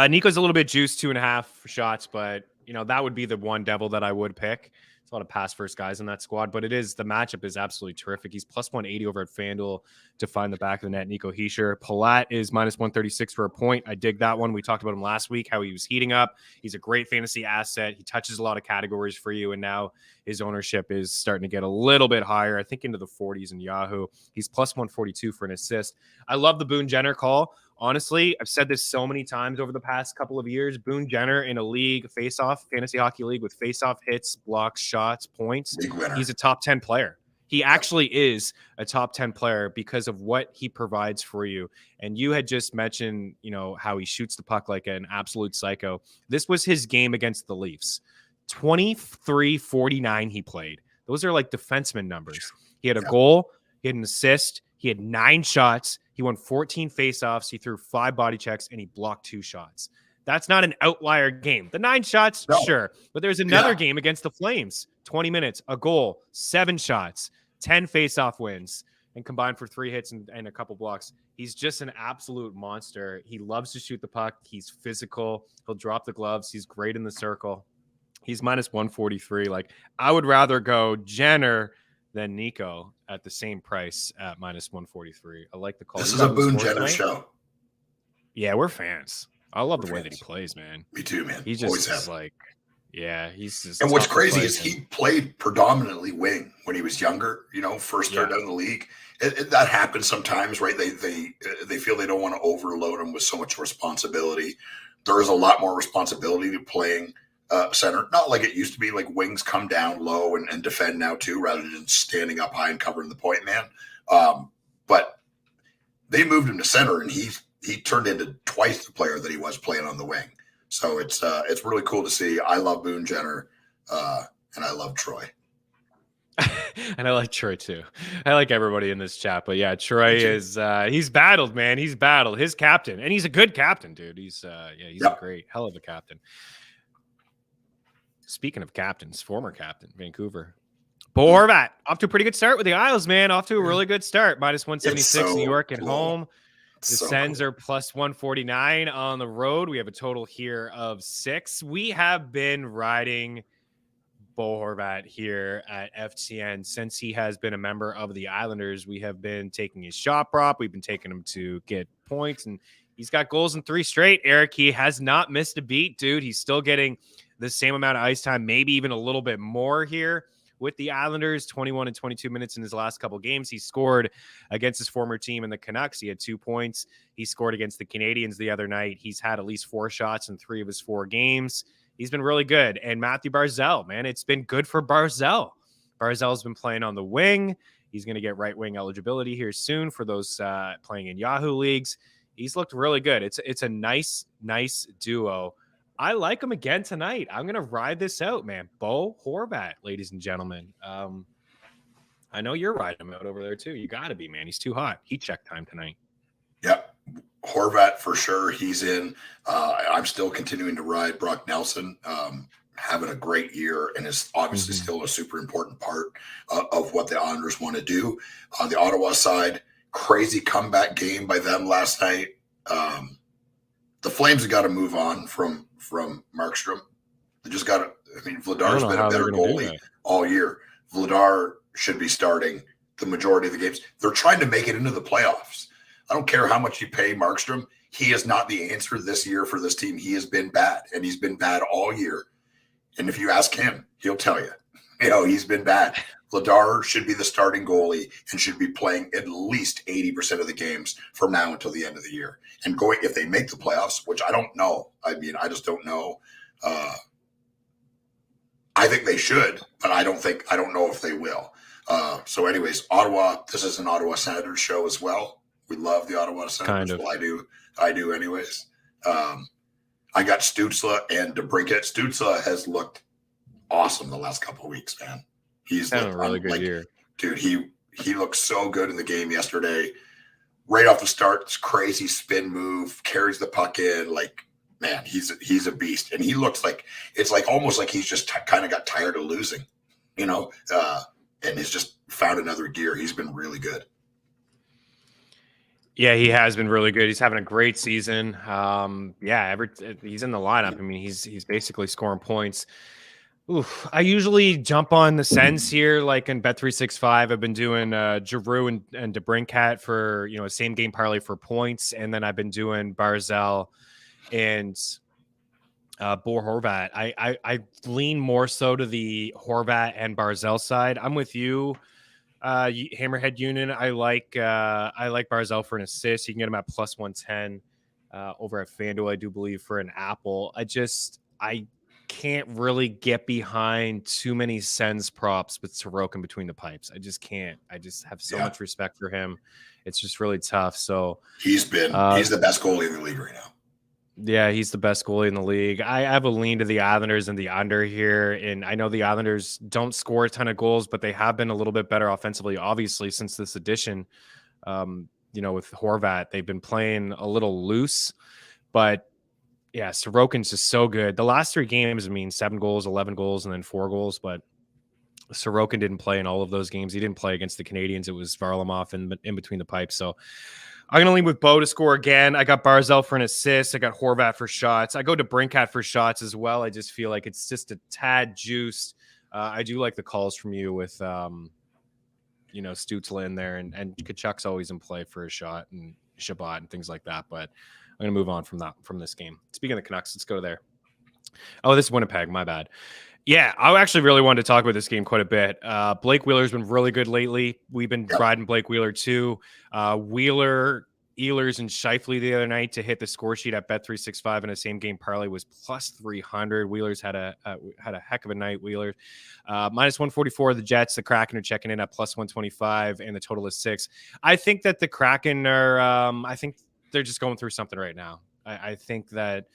Nico's a little bit juiced, 2.5 shots, but that would be the one devil that I would pick. It's a lot of pass first guys in that squad, but the matchup is absolutely terrific. He's plus 180 over at FanDuel to find the back of the net. Nico Hischier. Palat is -136 for a point. I dig that one. We talked about him last week, how he was heating up. He's a great fantasy asset. He touches a lot of categories for you, and now his ownership is starting to get a little bit higher, I think into the 40s in Yahoo. He's plus 142 for an assist. I love the Boone Jenner call. Honestly, I've said this so many times over the past couple of years. Boone Jenner in a league, fantasy hockey league with face-off hits, blocks, shots, points. He's a top 10 player. He actually is a top 10 player because of what he provides for you. And you had just mentioned, how he shoots the puck like an absolute psycho. This was his game against the Leafs. 23-49 he played. Those are like defenseman numbers. He had a goal, he had an assist, he had 9 shots, he won 14 faceoffs, he threw 5 body checks, and he blocked 2 shots. That's not an outlier game. The 9 shots, sure. But there's another game against the Flames. 20 minutes, a goal, 7 shots, 10 faceoff wins, and combined for 3 hits and a couple blocks. He's just an absolute monster. He loves to shoot the puck. He's physical. He'll drop the gloves. He's great in the circle. He's -143. Like, I would rather go Jenner than Nico at the same price at -143. I like the call. This is a Boone Jenner show. Yeah, we're fans. I love the way that he plays, man. Me too, man. He just is like, he's just. And what's crazy is he played predominantly wing when he was younger. First started out in the league. That happens sometimes, right? They feel they don't want to overload him with so much responsibility. There is a lot more responsibility to playing center. Not like it used to be. Like wings come down low and defend now too, rather than standing up high and covering the point man. But they moved him to center, and he turned into twice the player that he was playing on the wing. So it's really cool to see. I love Boone Jenner, and I love Troy. And I like Troy too. I like everybody in this chat, but yeah, Troy is he's battled, man. He's battled his captain, and he's a good captain, dude. He's a great hell of a captain. Speaking of captains, former captain, Vancouver. Bo Horvat, off to a pretty good start with the Isles, man. Off to a really good start. -176 New York at home. The Sens are +149 on the road. We have a total here of 6. We have been riding Bo Horvat here at FTN since he has been a member of the Islanders. We have been taking his shot prop. We've been taking him to get points, and he's got goals in 3 straight. Eric, he has not missed a beat, dude. He's still getting the same amount of ice time, maybe even a little bit more here with the Islanders. 21 and 22 minutes in his last couple games. He scored against his former team in the Canucks. He had 2 points. He scored against the Canadiens the other night. He's had at least 4 shots in 3 of his 4 games. He's been really good. And Matthew Barzal, man, it's been good for Barzal. Barzal's been playing on the wing. He's going to get right wing eligibility here soon for those playing in Yahoo leagues. He's looked really good. It's a nice duo. I like him again tonight. I'm going to ride this out, man. Bo Horvat, ladies and gentlemen. I know you're riding him out over there too. You got to be, man. He's too hot. Heat check time tonight. Yep. Horvat for sure. He's in. I'm still continuing to ride Brock Nelson. Having a great year and is obviously still a super important part of what the Islanders want to do. On the Ottawa side, crazy comeback game by them last night. The Flames have got to move on from Markstrom. They just got to. I mean, Vladar's been a better goalie all year. Vladar should be starting the majority of the games. They're trying to make it into the playoffs. I don't care how much you pay Markstrom. He is not the answer this year for this team. He has been bad, and he's been bad all year. And if you ask him, he'll tell you, he's been bad. Vladar should be the starting goalie and should be playing at least 80% of the games from now until the end of the year. And going, if they make the playoffs, which I don't know. I mean, I just don't know. I think they should, but I don't know if they will. So anyways, Ottawa, this is an Ottawa Senators show as well. We love the Ottawa Senators. Kind of. Well, I do anyways. I got Stützle and DeBrincat. Stützle has looked awesome the last couple of weeks, man. He's had a really good year. Dude, he looked so good in the game yesterday. Right off the start, this crazy spin move, carries the puck in. Like, man, he's a beast. And he looks like it's like almost like he's just kind of got tired of losing, and has just found another gear. He's been really good. Yeah, he has been really good. He's having a great season. He's in the lineup. I mean, he's basically scoring points. Oof. I usually jump on the Sens here, like in Bet365. I've been doing Giroux and DeBrincat for a same game parlay for points, and then I've been doing Barzal and Bo Horvat. I lean more so to the Horvat and Barzal side. I'm with you. Hammerhead Union. I like Barzal for an assist. You can get him at plus 110 over at FanDuel, I do believe, for an Apple. I can't really get behind too many Sens props with Sorokin between the pipes. I just can't. I just have so much respect for him. It's just really tough. So he's the best goalie in the league right now. Yeah, he's the best goalie in the league. I have a lean to the Islanders and the under here. And I know the Islanders don't score a ton of goals, but they have been a little bit better offensively, obviously, since this edition. With Horvat, they've been playing a little loose. But, yeah, Sorokin's just so good. The last 3 games, 7 goals, 11 goals, and then 4 goals. But Sorokin didn't play in all of those games. He didn't play against the Canadiens. It was Varlamov in between the pipes. So I'm going to lean with Bo to score again. I got Barzal for an assist. I got Horvat for shots. I go to DeBrincat for shots as well. I just feel like it's just a tad juiced. I do like the calls from you with, Stützle in there, and Kachuk's always in play for a shot, and Shabbat and things like that. But I'm going to move on from this game. Speaking of the Canucks, let's go there. Oh, this is Winnipeg. My bad. Yeah, I actually really wanted to talk about this game quite a bit. Blake Wheeler's been really good lately. We've been riding Blake Wheeler too. Wheeler, Ehlers, and Scheifele the other night to hit the score sheet at Bet365 in a same game parlay was plus 300. Wheeler's had a heck of a night. Wheeler minus 144. The Jets, the Kraken are checking in at plus 125, and the total is 6. I think that the Kraken are. I think they're just going through something right now. I think that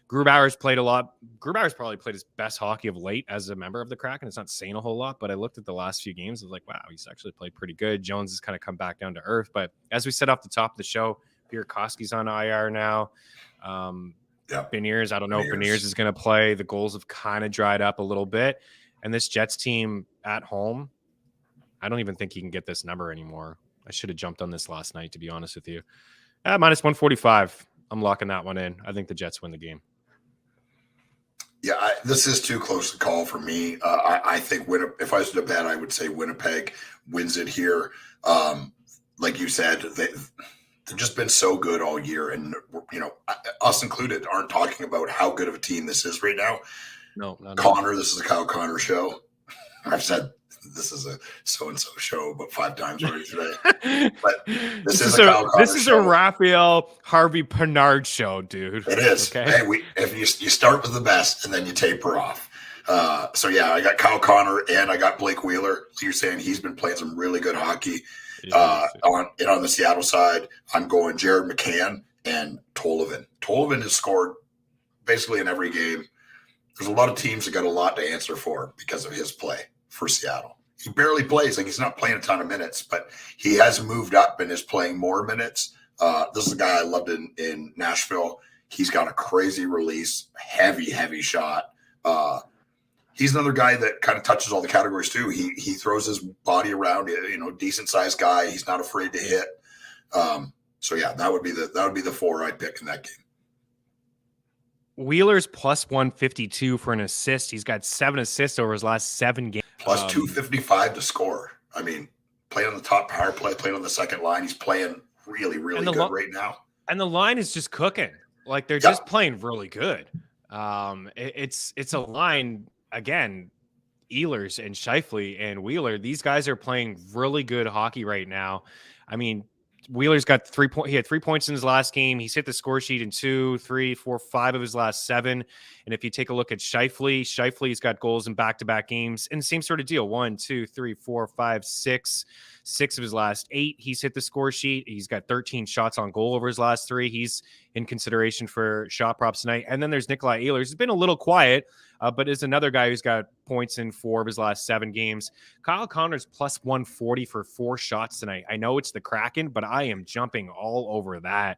Grubauer's played a lot. Grubauer's probably played his best hockey of late as a member of the Kraken. It's not saying a whole lot, but I looked at the last few games. I was like, wow, he's actually played pretty good. Jones has kind of come back down to earth. But as we said off the top of the show, Burakovsky's on IR now. Beniers, I don't know if Beniers is going to play. The goals have kind of dried up a little bit. And this Jets team at home, I don't even think you can get this number anymore. I should have jumped on this last night, to be honest with you. Minus 145. I'm locking that one in. I think the Jets win the game. Yeah, this is too close to call for me. I think if I was to bet, I would say Winnipeg wins it here. Like you said, they've just been so good all year. And, us included aren't talking about how good of a team this is right now. No, not Connor, this is a Kyle Connor show. I've said this is a so-and-so show about 5 times already today. But this is a Kyle Connor This is show. a Raphael Harvey Pinard show, dude. It is. Okay? Hey, if you start with the best and then you taper off. So, yeah, I got Kyle Connor and I got Blake Wheeler. You're saying he's been playing some really good hockey. On the Seattle side, I'm going Jared McCann and Tolevin. Tolevin has scored basically in every game. There's a lot of teams that got a lot to answer for because of his play for Seattle. He barely plays. Like, he's not playing a ton of minutes, but he has moved up and is playing more minutes. This is a guy I loved in Nashville. He's got a crazy release, heavy shot. He's another guy that kind of touches all the categories too. He throws his body around, decent sized guy. He's not afraid to hit. So yeah, that would be the 4 I'd pick in that game. Wheeler's plus 152 for an assist. He's got 7 assists over his last 7 games. Plus 255 to score. I mean, playing on the top power play, playing on the second line. He's playing really good right now. And the line is just cooking. Like, they're just playing really good. It's a line, again, Ehlers and Scheifele and Wheeler. These guys are playing really good hockey right now. I mean, Wheeler's got 3 points. He had 3 points in his last game. He's hit the score sheet in 2, 3, 4, 5 of his last 7. And if you take a look at Scheifele's got goals in back-to-back games. And the same sort of deal. 1, 2, 3, 4, 5, 6. 6 of his last 8, he's hit the score sheet. He's got 13 shots on goal over his last 3. He's in consideration for shot props tonight. And then there's Nikolai Ehlers. He's been a little quiet, but is another guy who's got points in 4 of his last 7 games. Kyle Connor's plus 140 for 4 shots tonight. I know it's the Kraken, but I am jumping all over that.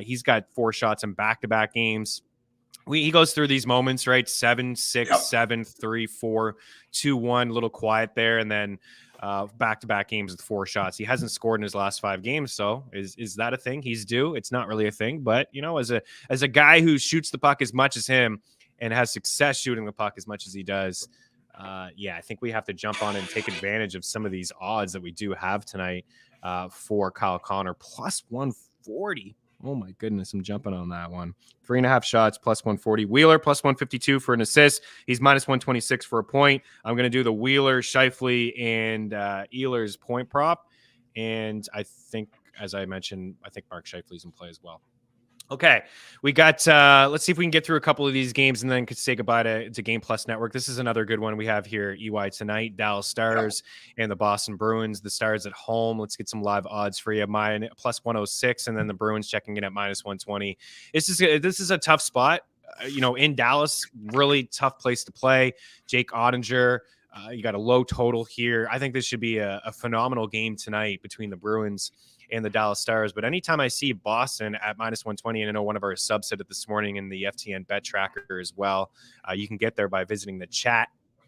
He's got 4 shots in back-to-back games. He goes through these moments, right? 7, 6, 7, 3, 4, 2, 1, a little quiet there. And then back-to-back games with 4 shots. He hasn't scored in his last 5 games. So is that a thing he's due? It's not really a thing, but as a guy who shoots the puck as much as him and has success shooting the puck as much as he does, I think we have to jump on and take advantage of some of these odds that we do have tonight for Kyle Connor. Plus 140. Oh my goodness, I'm jumping on that one. 3.5 shots, plus 140. Wheeler, plus 152 for an assist. He's minus 126 for a point. I'm going to do the Wheeler, Scheifele, and Ehlers point prop. And I think, as I mentioned, I think Mark Scheifele's in play as well. Okay, we got, let's see if we can get through a couple of these games and then say goodbye to Game Plus Network. This is another good one we have here, EY tonight, Dallas Stars and the Boston Bruins. The Stars at home. Let's get some live odds for you. Mine plus 106, and then the Bruins checking in at minus 120. This is a tough spot. In Dallas, really tough place to play. Jake Ottinger, you got a low total here. I think this should be a phenomenal game tonight between the Bruins and the Dallas Stars. But anytime I see Boston at minus 120, and I know one of our subs said it this morning in the FTN bet tracker as well, you can get there by visiting the chat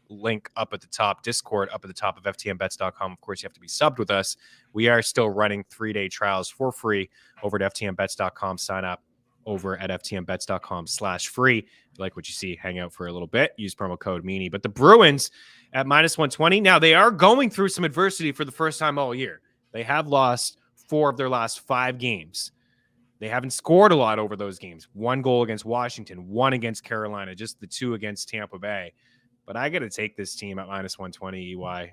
link up at the top, Discord up at the top of ftnbets.com. Of course, you have to be subbed with us. We are still running 3-day trials for free over at ftnbets.com. Sign up over at ftnbets.com/free. If you like what you see, hang out for a little bit. Use promo code Meaney. But the Bruins at minus 120. Now, they are going through some adversity for the first time all year. They have lost 4 of their last 5 games. They haven't scored a lot over those games. 1 goal against Washington, 1 against Carolina, just the 2 against Tampa Bay. But I got to take this team at minus 120 EY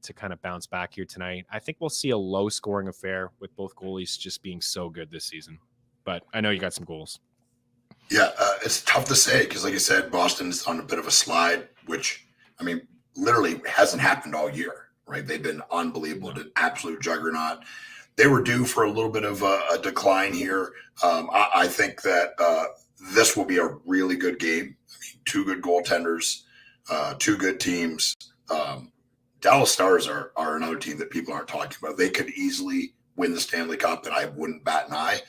to kind of bounce back here tonight. I think we'll see a low-scoring affair with both goalies just being so good this season. But I know you got some goals. Yeah, it's tough to say because, like I said, Boston's on a bit of a slide, which, I mean, literally hasn't happened all year, right? They've been unbelievable, an absolute juggernaut. They were due for a little bit of a decline here. I think that this will be a really good game. I mean, 2 good goaltenders, 2 good teams. Dallas Stars are another team that people aren't talking about. They could easily win the Stanley Cup, and I wouldn't bat an eye.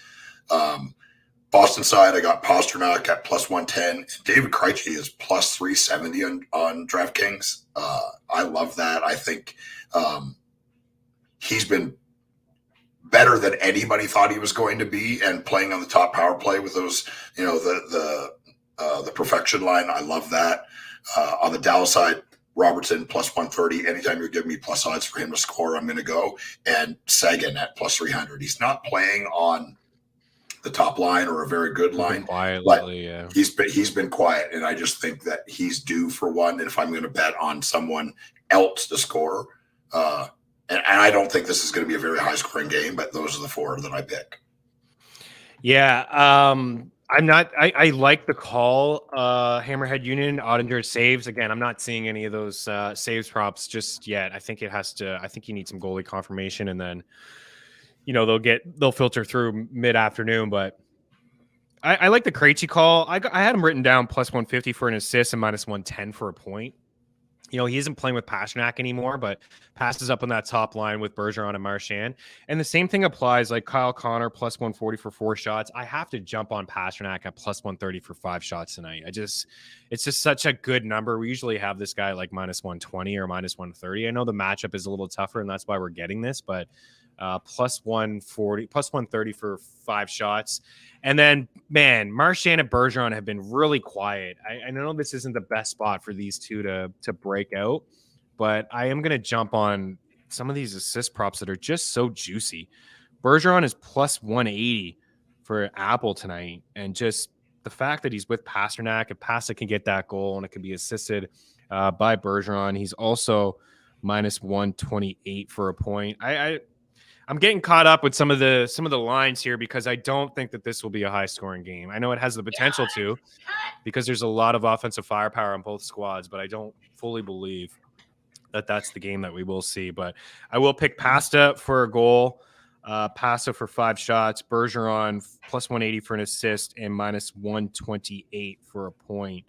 Boston side, I got Pasternak at plus 110. David Krejci is plus 370 on DraftKings. I love that. I think he's been better than anybody thought he was going to be, and playing on the top power play with those, the perfection line. I love that. On the Dallas side, Robertson plus 130. Anytime you're giving me plus odds for him to score, I'm going to go. And Sagan at plus 300. He's not playing on the top line or a very good line. Quiet but lately, yeah. He's been quiet, and I just think that he's due for one. And if I'm going to bet on someone else to score, and I don't think this is going to be a very high scoring game, but those are the four that I pick. Yeah, I'm not. I like the call. Hammerhead Union, Ottinger saves. Again, I'm not seeing any of those saves props just yet. I think it has to. I think you need some goalie confirmation, and then they'll filter through mid afternoon. But I like the Krejci call. I had him written down plus 150 for an assist and minus 110 for a point. He isn't playing with Pastrnak anymore, but passes up on that top line with Bergeron and Marchand. And the same thing applies, like Kyle Connor plus 140 for 4 shots. I have to jump on Pastrnak at plus 130 for 5 shots tonight. It's just such a good number. We usually have this guy like minus 120 or minus 130. I know the matchup is a little tougher, and that's why we're getting this, but plus 140, plus 130 for 5 shots. And then, man, Marchand and Bergeron have been really quiet. I know this isn't the best spot for these two to break out, but I am going to jump on some of these assist props that are just so juicy. Bergeron is plus 180 for Apple tonight, and just the fact that he's with Pastrnak, if Pastrnak can get that goal and it can be assisted by Bergeron, he's also minus 128 for a point. I'm getting caught up with some of the lines here because I don't think that this will be a high scoring game. I know it has the potential to, because there's a lot of offensive firepower on both squads, but I don't fully believe that that's the game that we will see. But I will pick Pasta for a goal, Pasta for 5 shots, Bergeron plus 180 for an assist, and minus 128 for a point.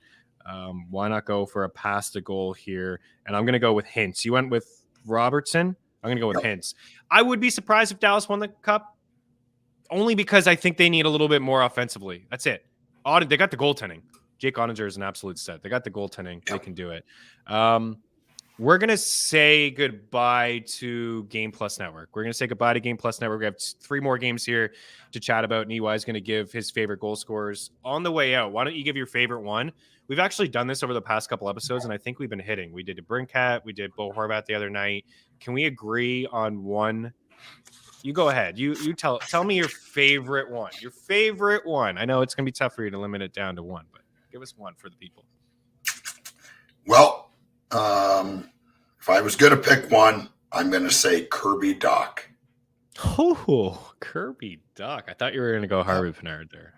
Why not go for a Pasta goal here? And I'm going to go with Hintz. You went with Robertson. I'm going to go with Hintz. I would be surprised if Dallas won the cup, only because I think they need a little bit more offensively. That's it. They got the goaltending. Jake Ottinger is an absolute set. They got the goaltending. They can do it. We're going to say goodbye to Game Plus Network. We're going to say goodbye to Game Plus Network. We have 3 more games here to chat about, and EY is going to give his favorite goal scorers on the way out. Why don't you give your favorite one? We've actually done this over the past couple episodes, and I think we've been hitting. We did a Brinkat. We did Bo Horvat the other night. Can we agree on one? You go ahead. You tell me your favorite one. Your favorite one. I know it's going to be tough for you to limit it down to one, but give us one for the people. Well, if I was going to pick one, I'm going to say Kirby Dach. Oh, Kirby Dach. I thought you were going to go Harvey Pinard there.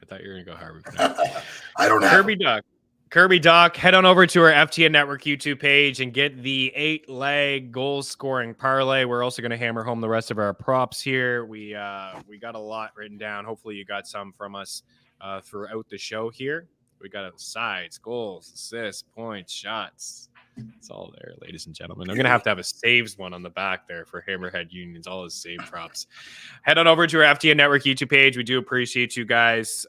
I don't know. Kirby Dach, head on over to our FTN Network YouTube page and get the 8-leg goal scoring parlay. We're also going to hammer home the rest of our props here. We got a lot written down. Hopefully you got some from us throughout the show here. We got sides, goals, assists, points, shots. It's all there, ladies and gentlemen. I'm going to have a saves one on the back there for Hammerhead Unions, all his save props. Head on over to our FTN Network YouTube page. We do appreciate you guys.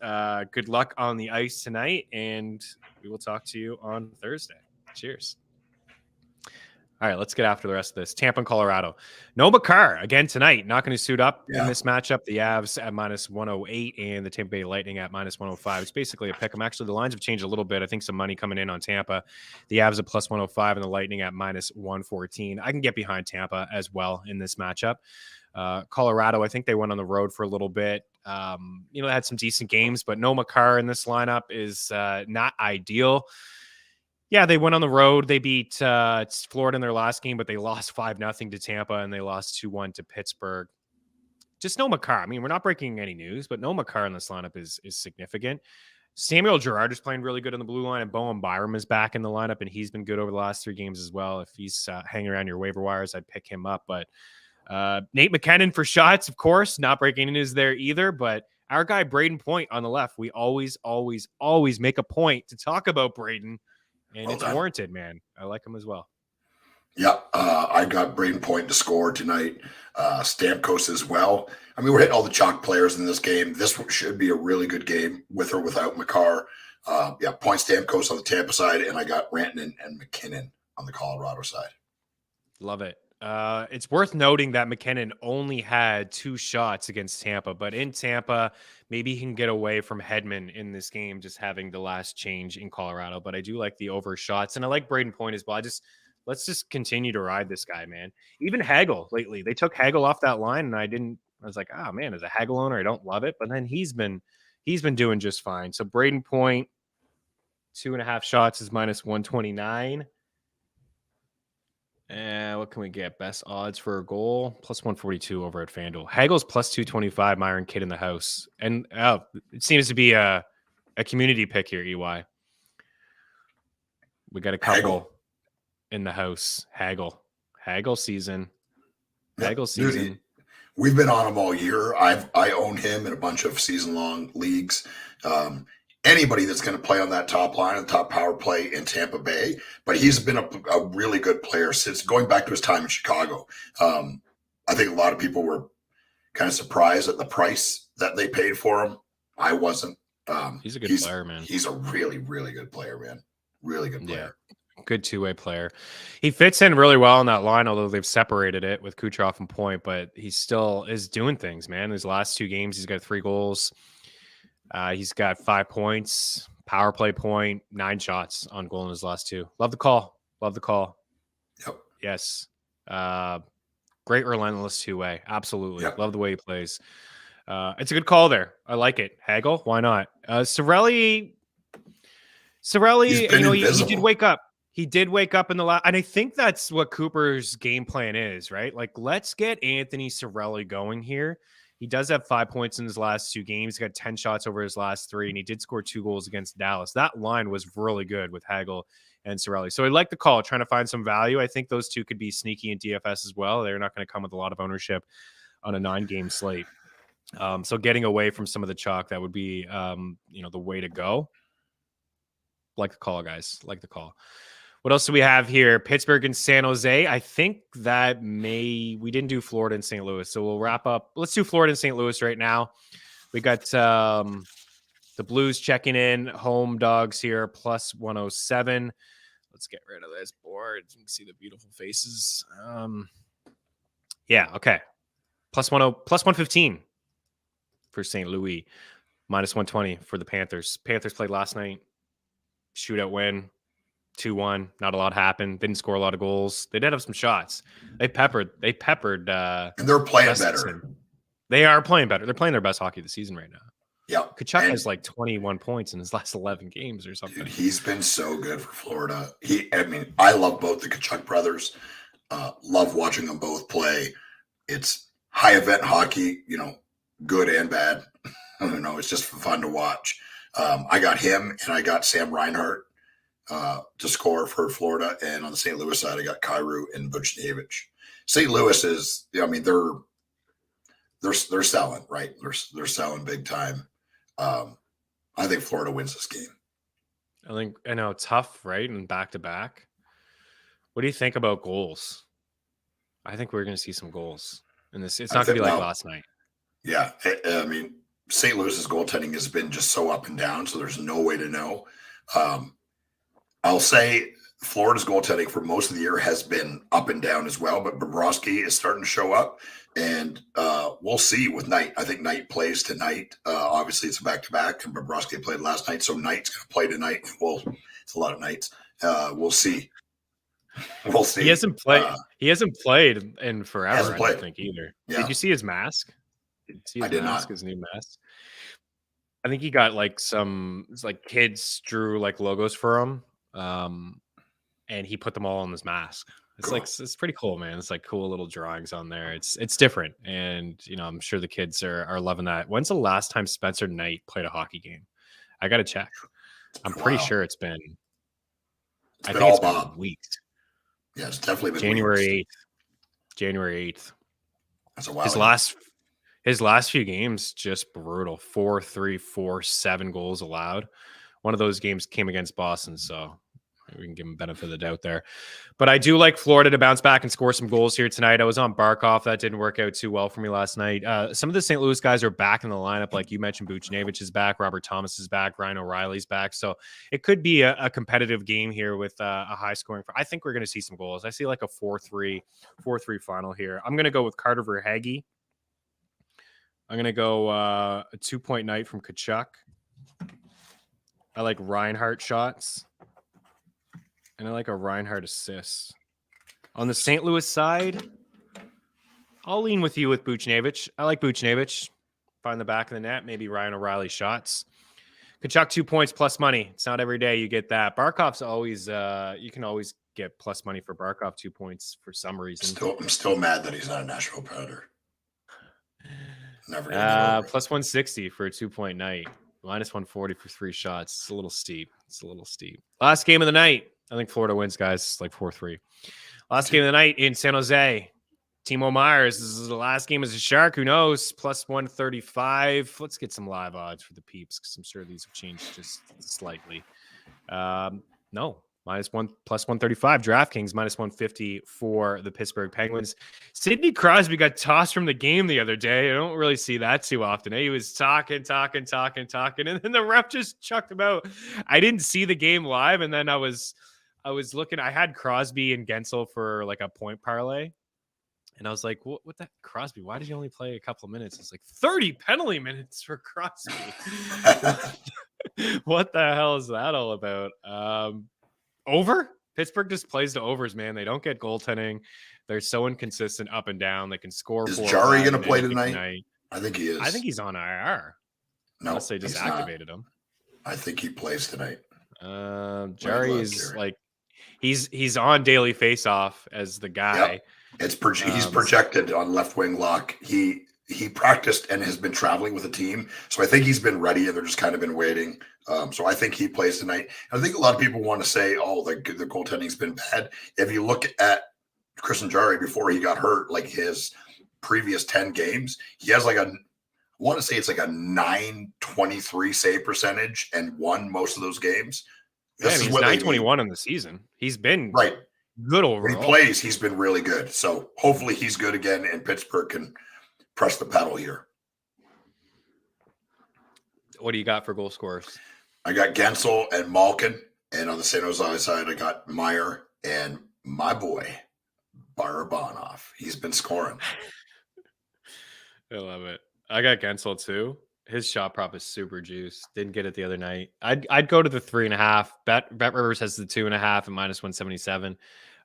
Good luck on the ice tonight, and we will talk to you on Thursday. Cheers. All right, let's get after the rest of this. Tampa and Colorado. No Makar again tonight. Not going to suit up in this matchup. The Avs at minus 108 and the Tampa Bay Lightning at minus 105. It's basically a pick 'em. Actually, the lines have changed a little bit. I think some money coming in on Tampa. The Avs at plus 105 and the Lightning at minus 114. I can get behind Tampa as well in this matchup. Colorado, I think they went on the road for a little bit. They had some decent games, but no Makar in this lineup is not ideal. Yeah, they went on the road. They beat Florida in their last game, but they lost 5-0 to Tampa, and they lost 2-1 to Pittsburgh. Just no Makar. I mean, we're not breaking any news, but no Makar in this lineup is significant. Samuel Girard is playing really good on the blue line, and Bowen Byram is back in the lineup, and he's been good over the last 3 games as well. If he's hanging around your waiver wires, I'd pick him up. But Nate McKinnon for shots, of course, not breaking news there either. But our guy, Braden Point on the left, we always make a point to talk about Braden. And it's warranted, man. I like him as well. Yeah, I got Braden Point to score tonight. Stamkos as well. I mean, we're hitting all the chalk players in this game. This should be a really good game with or without Makar. Point Stamkos on the Tampa side, and I got Rantanen and McKinnon on the Colorado side. Love it. It's worth noting that McKinnon only had 2 shots against Tampa, but in Tampa, maybe he can get away from Hedman in this game, just having the last change in Colorado. But I do like the over shots, and I like Braden Point as well. Let's just continue to ride this guy, man. Even Hagel lately, they took Hagel off that line, and I I was like, oh man, as a Hagel owner, I don't love it, but then he's been doing just fine. So Braden Point, 2.5 shots is -129. And what can we get? Best odds for a goal, +142 over at FanDuel. Hagel's +225. Myron Kidd in the house, and it seems to be a community pick here. EY, we got a couple in the house. Hagel season. Hagel season. Dude, we've been on him all year. I own him in a bunch of season-long leagues. Anybody that's going to play on that top line, the top power play in Tampa Bay, but he's been a really good player since going back to his time in Chicago. I think a lot of people were kind of surprised at the price that they paid for him. I wasn't. He's a good player, man. He's a really, really good player, man. Really good player. Yeah. Good two-way player. He fits in really well in that line, although they've separated it with Kucherov and Point, but he still is doing things, man. His last 2 games, he's got 3 goals. He's got 5 points, power play point, 9 shots on goal in his last 2. Love the call. Yep. Yes. Great relentless two-way. Absolutely. Yep. Love the way he plays. It's a good call there. I like it. Hagel, why not? Cirelli, he did wake up. He did wake up in the last, and I think that's what Cooper's game plan is, right? Like, let's get Anthony Cirelli going here. He does have 5 points in his last 2 games. He got 10 shots over his last 3, and he did score 2 goals against Dallas. That line was really good with Hagel and Cirelli. So I like the call, trying to find some value. I think those 2 could be sneaky in DFS as well. They're not going to come with a lot of ownership on a 9-game slate. So getting away from some of the chalk, that would be, the way to go. Like the call, guys. Like the call. What else do we have here? Pittsburgh and San Jose. I think that we didn't do Florida and St. Louis. So we'll wrap up. Let's do Florida and St. Louis right now. We got the Blues checking in. Home dogs here, +107. Let's get rid of this board. You can see the beautiful faces. Okay. +115 for St. Louis. -120 for the Panthers. Panthers played last night. Shootout win. 2-1. Not a lot happened. Didn't score a lot of goals. They did have some shots. They peppered. And they're playing better. They are playing better. They're playing their best hockey of the season right now. Yeah. Kachuk has like 21 points in his last 11 games or something. Dude, he's been so good for Florida. I love both the Kachuk brothers. Love watching them both play. It's high event hockey, good and bad. I don't know. It's just fun to watch. I got him and I got Sam Reinhart to score for Florida, and on the St. Louis side, I got Kyrou and Buchnevich. St. Louis is, they're selling, right? They're selling big time. I think Florida wins this game. I know, tough, right? And back to back. What do you think about goals? I think we're going to see some goals in this. It's not going to be like last night. Yeah, St. Louis's goaltending has been just so up and down, so there's no way to know. I'll say Florida's goaltending for most of the year has been up and down as well, but Bobrovsky is starting to show up, and we'll see with Knight. I think Knight plays tonight. Obviously, it's a back-to-back, and Bobrovsky played last night, so Knight's going to play tonight. Well, it's a lot of nights. We'll see. We'll see. He hasn't played in forever, I don't think, either. Yeah. Did you see his mask? I did not. His new mask. I think he got kids drew logos for him. And he put them all on this mask. It's cool. It's pretty cool, man. It's cool little drawings on there. It's different. And, I'm sure the kids are loving that. When's the last time Spencer Knight played a hockey game? I got to check. I'm pretty sure it's been weeks. Yeah, it's definitely been January 8th. That's a while. His last few games, just brutal. 4-3, 4-7 goals allowed. One of those games came against Boston, so we can give him benefit of the doubt there. But I do like Florida to bounce back and score some goals here tonight. I was on Barkov. That didn't work out too well for me last night. Some of the St. Louis guys are back in the lineup. Like you mentioned, Buchnevich is back. Robert Thomas is back. Ryan O'Reilly's back. So it could be a competitive game here with a high scoring. I think we're going to see some goals. I see a 4-3 final here. I'm going to go with Carter Verhaeghe. I'm going to go a 2-point night from Kachuk. I like Reinhart shots. And I like a Reinhart assist. On the St. Louis side, I'll lean with you with Buchnevich. I like Buchnevich. Find the back of the net. Maybe Ryan O'Reilly shots. Kachuk 2 points plus money. It's not every day you get that. Barkov's always you can always get plus money for Barkov 2 points for some reason. I'm still mad that he's not a Nashville Predator. Never gonna get over plus 160 for a 2-point night. Minus 140 for 3 shots. It's a little steep. Last game of the night. I think Florida wins, guys. It's like 4-3. Last game of the night in San Jose. Timo Myers. This is the last game as a Shark. Who knows? Plus 135. Let's get some live odds for the peeps because I'm sure these have changed just slightly. No. Plus 135. DraftKings minus 150 for the Pittsburgh Penguins. Sidney Crosby got tossed from the game the other day. I don't really see that too often. He was talking, and then the ref just chucked him out. I didn't see the game live, and then I was looking. I had Crosby and Gensel for like a point parlay. And I was like, what the Crosby? Why did you only play a couple of minutes? It's like 30 penalty minutes for Crosby. What the hell is that all about? Over? Pittsburgh just plays to overs, man. They don't get goaltending. They're so inconsistent up and down. They can score. Is Jari going to play tonight? I think he is. I think he's on IR. No, unless they just activated him. I think he plays tonight. Jari is like he's on daily face-off as the guy. Yep. He's projected on left wing lock. He practiced and has been traveling with a team, so I think he's been ready, and they're just kind of been waiting. So I think he plays tonight. I think a lot of people want to say, "Oh, the goaltending's been bad." If you look at Christian Jari before he got hurt, like his previous 10 games, he has like I want to say it's like a 923 save percentage and won most of those games. He's 921 in the season. He's been right. Good overall. When he plays, he's been really good. So hopefully he's good again, and Pittsburgh can press the pedal here. What do you got for goal scorers? I got Gensel and Malkin, and on the San Jose side, I got Meyer and my boy Barabanov. He's been scoring. I love it. I got Gensel too. His shot prop is super juiced. Didn't get it the other night. I'd go to the 3.5. Bet Rivers has the 2.5 and minus 177.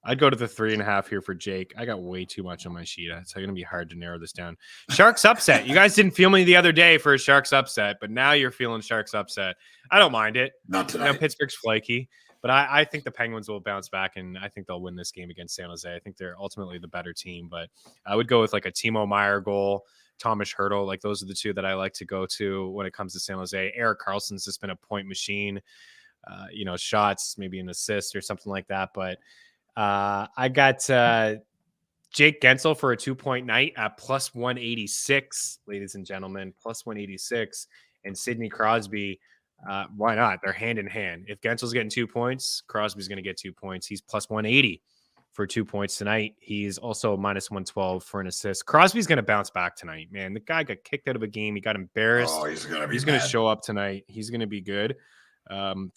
I'd go to the 3.5 here for Jake. I got way too much on my sheet. It's going to be hard to narrow this down. Sharks upset. You guys didn't feel me the other day for a Sharks upset, but now you're feeling Sharks upset. I don't mind it. Not tonight. Pittsburgh's flaky, but I think the Penguins will bounce back, and I think they'll win this game against San Jose. I think they're ultimately the better team, but I would go with like a Timo Meyer goal, Thomas Hertl. Like those are the two that I like to go to when it comes to San Jose. Erik Karlsson's just been a point machine, shots, maybe an assist or something like that. But I got Jake Gensel for a 2-point night at plus 186, ladies and gentlemen, plus 186. And Sidney Crosby, why not? They're hand in hand. If Gensel's getting 2 points, Crosby's going to get 2 points. He's plus 180 for 2 points tonight. He's also minus 112 for an assist. Crosby's going to bounce back tonight, man. The guy got kicked out of a game. He got embarrassed. Oh, he's going to show up tonight. He's going to be good.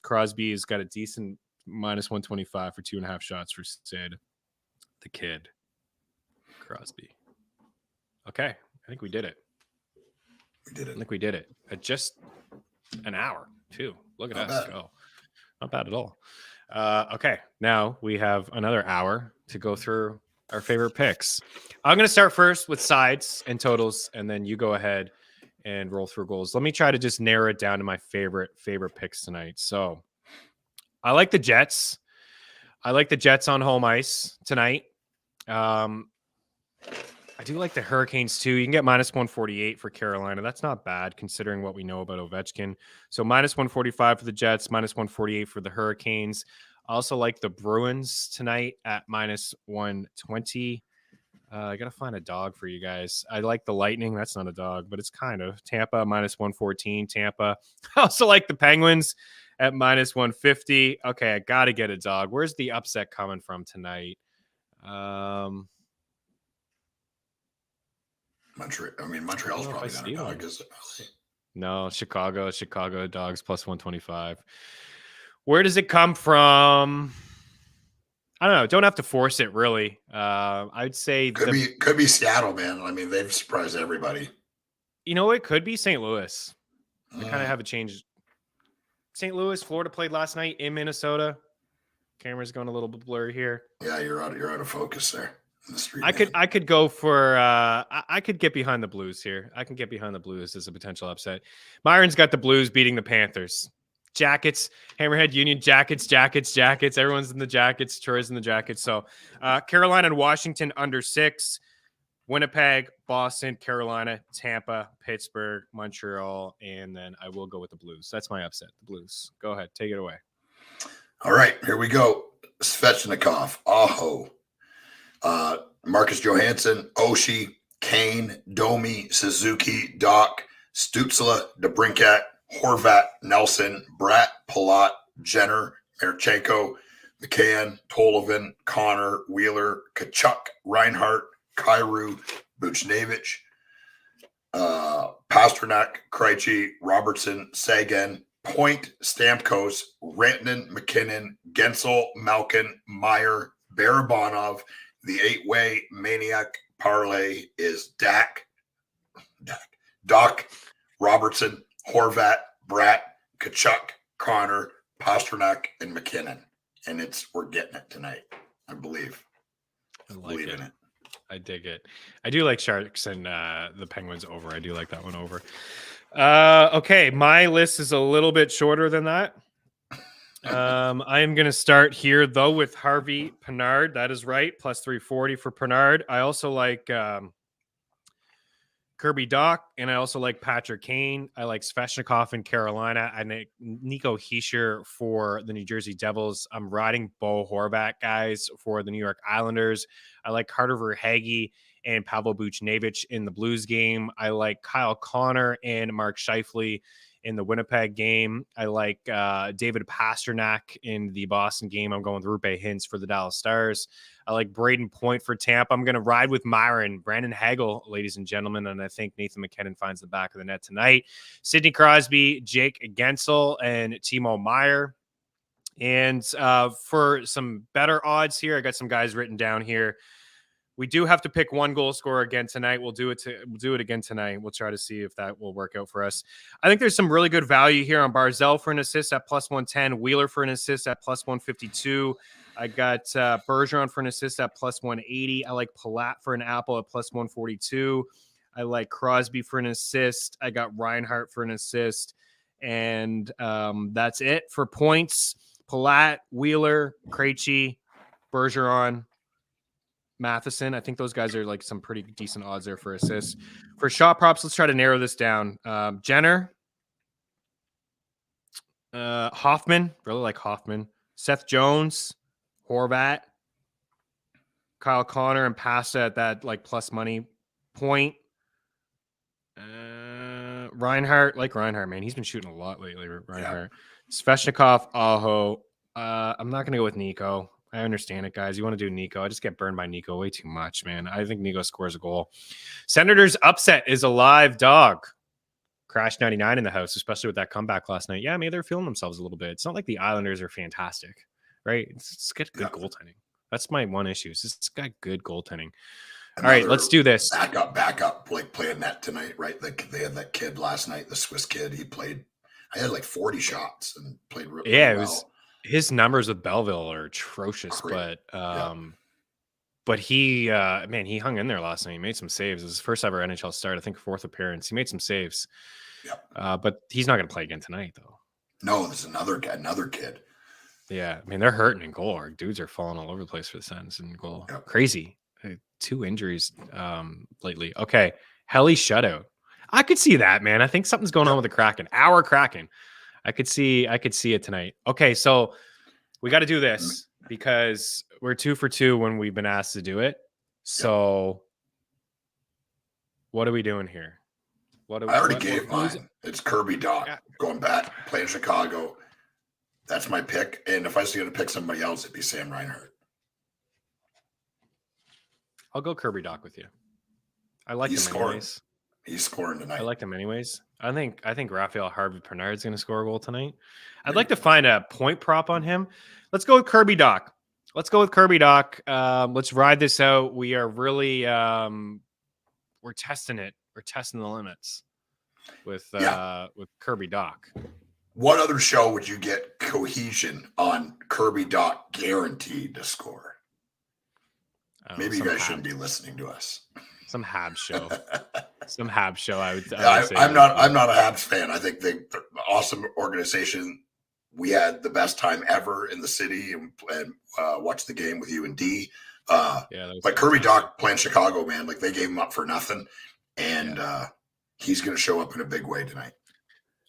Crosby has got a decent minus 125 for 2.5 shots for Sid, the kid. Crosby. Okay. I think we did it. I think we did it. At just an hour, too. Look at us go. Not bad at all. Okay, now we have another hour to go through our favorite picks. I'm going to start first with sides and totals, and then you go ahead and roll through goals. Let me try to just narrow it down to my favorite picks tonight. So I like the Jets. I like the Jets on home ice tonight. I do like the Hurricanes too. You can get minus 148 for Carolina. That's not bad considering what we know about Ovechkin. So minus 145 for the Jets, minus 148 for the Hurricanes. I also like the Bruins tonight at minus 120. I got to find a dog for you guys. I like the Lightning. That's not a dog, but it's kind of. Tampa minus 114. Tampa. I also like the Penguins at minus 150. Okay, I got to get a dog. Where's the upset coming from tonight? Montreal's probably not a dog, is it? No, Chicago dogs plus 125. Where does it come from? I don't know. Don't have to force it, really. I'd say could be Seattle, man. I mean, they've surprised everybody. You know, it could be St. Louis. They kind of have a change. St. Louis, Florida played last night in Minnesota. Camera's going a little bit blurry here. Yeah, you're out of focus there. I could go for I could get behind the Blues here. I can get behind the Blues as a potential upset. Myron's got the Blues beating the Panthers. Jackets, Hammerhead Union, Jackets. Everyone's in the Jackets. Troy's in the Jackets. So Carolina and Washington under 6. Winnipeg, Boston, Carolina, Tampa, Pittsburgh, Montreal, and then I will go with the Blues. That's my upset, the Blues. Go ahead. Take it away. All right, here we go. Svechnikov, Aho, Marcus Johansson, Oshie, Kane, Domi, Suzuki, Doc, Stützle, DeBrincat, Horvat, Nelson, Bratt, Palat, Jenner, Marchenko, McCann, Tolivin, Connor, Wheeler, Kachuk, Reinhart, Kyrou, Buchnevich, Pasternak, Krejci, Robertson, Sagan, Point, Stamkos, Rantanen, McKinnon, Gensel, Malkin, Meyer, Barabanov. The 8-way maniac parlay is Doc, Robertson, Horvat, Bratt, Kachuk, Connor, Pasternak, and McKinnon. And we're getting it tonight, I believe. I believe in it. I dig it. I do like Sharks and the Penguins over. I do like that one over. Okay, my list is a little bit shorter than that. I am going to start here, though, with Harvey Pinard. That is right. Plus 340 for Pinard. I also like Kirby Dach, and I also like Patrick Kane. I like Svechnikov in Carolina. I like Nico Hischier for the New Jersey Devils. I'm riding Bo Horvat, guys, for the New York Islanders. I like Carter Verhaeghe and Pavel Buchnevich in the Blues game. I like Kyle Connor and Mark Scheifele in the Winnipeg game. I like David Pasternak in the Boston game. I'm going with Rupe Hintz for the Dallas Stars. I like Braden Point for Tampa. I'm going to ride with Myron, Brandon Hagel, ladies and gentlemen, and I think Nathan McKinnon finds the back of the net tonight. Sidney Crosby, Jake Gensel, and Timo Meier. And for some better odds here, I got some guys written down here. We do have to pick one goal scorer again tonight. We'll do it again tonight. We'll try to see if that will work out for us. I think there's some really good value here on Barzell for an assist at plus 110, Wheeler for an assist at plus 152. I got Bergeron for an assist at plus 180. I like Palat for an apple at plus 142. I like Crosby for an assist. I got Reinhart for an assist. And that's it for points. Palat, Wheeler, Krejci, Bergeron, Matheson. I think those guys are like some pretty decent odds there for assists. For shot props, let's try to narrow this down. Jenner, Hoffman, really like Hoffman, Seth Jones, Horvat, Kyle Connor, and Pasta at that like plus money point. Reinhart, like Reinhart, man. He's been shooting a lot lately, Reinhart. Yeah. Svechnikov, Aho. I'm not going to go with Nico. I understand it, guys. You want to do Nico. I just get burned by Nico way too much, man. I think Nico scores a goal. Senators upset is a live dog. Crash 99 in the house, especially with that comeback last night. Yeah, maybe they're feeling themselves a little bit. It's not like the Islanders are fantastic, right? It's got good goaltending. That's my one issue. It's got good goaltending. All right, let's do this. Backup, like playing that tonight, right? Like they had that kid last night, the Swiss kid. He played. I had like 40 shots and played really well. Yeah, it was. His numbers with Belleville are atrocious, but he, man, he hung in there last night. He made some saves. It was his first ever NHL start, I think 4th appearance. He made some saves, but he's not going to play again tonight, though. No, there's another kid. Yeah, I mean, they're hurting in goal. Our dudes are falling all over the place for the Sens in goal. Yep. Crazy. 2 injuries lately. Okay, Helly shutout. I could see that, man. I think something's going on with the Kraken. Our Kraken. I could see it tonight. Okay, so we got to do this because we're 2 for 2 when we've been asked to do it. So what are we doing here? I already gave mine. It's Kirby Dach going back, playing Chicago. That's my pick. And if I was going to pick somebody else, it'd be Sam Reinhart. I'll go Kirby Dach with you. I like him anyways. He's scoring tonight. I like him anyways. I think Raphael Harvey Pinard's going to score a goal tonight. I'd like to find a point prop on him. Let's go with Kirby Dach. Let's ride this out. We are really we're testing it. We're testing the limits with Kirby Dach. What other show would you get cohesion on Kirby Dach guaranteed to score? Maybe you guys shouldn't be listening to us. Some Habs show. Some Habs show. I would say. I'm not a Habs fan. I think they're an awesome organization. We had the best time ever in the city and watched the game with you and D. Like Kirby Dach playing Chicago, man. Like they gave him up for nothing, and he's going to show up in a big way tonight.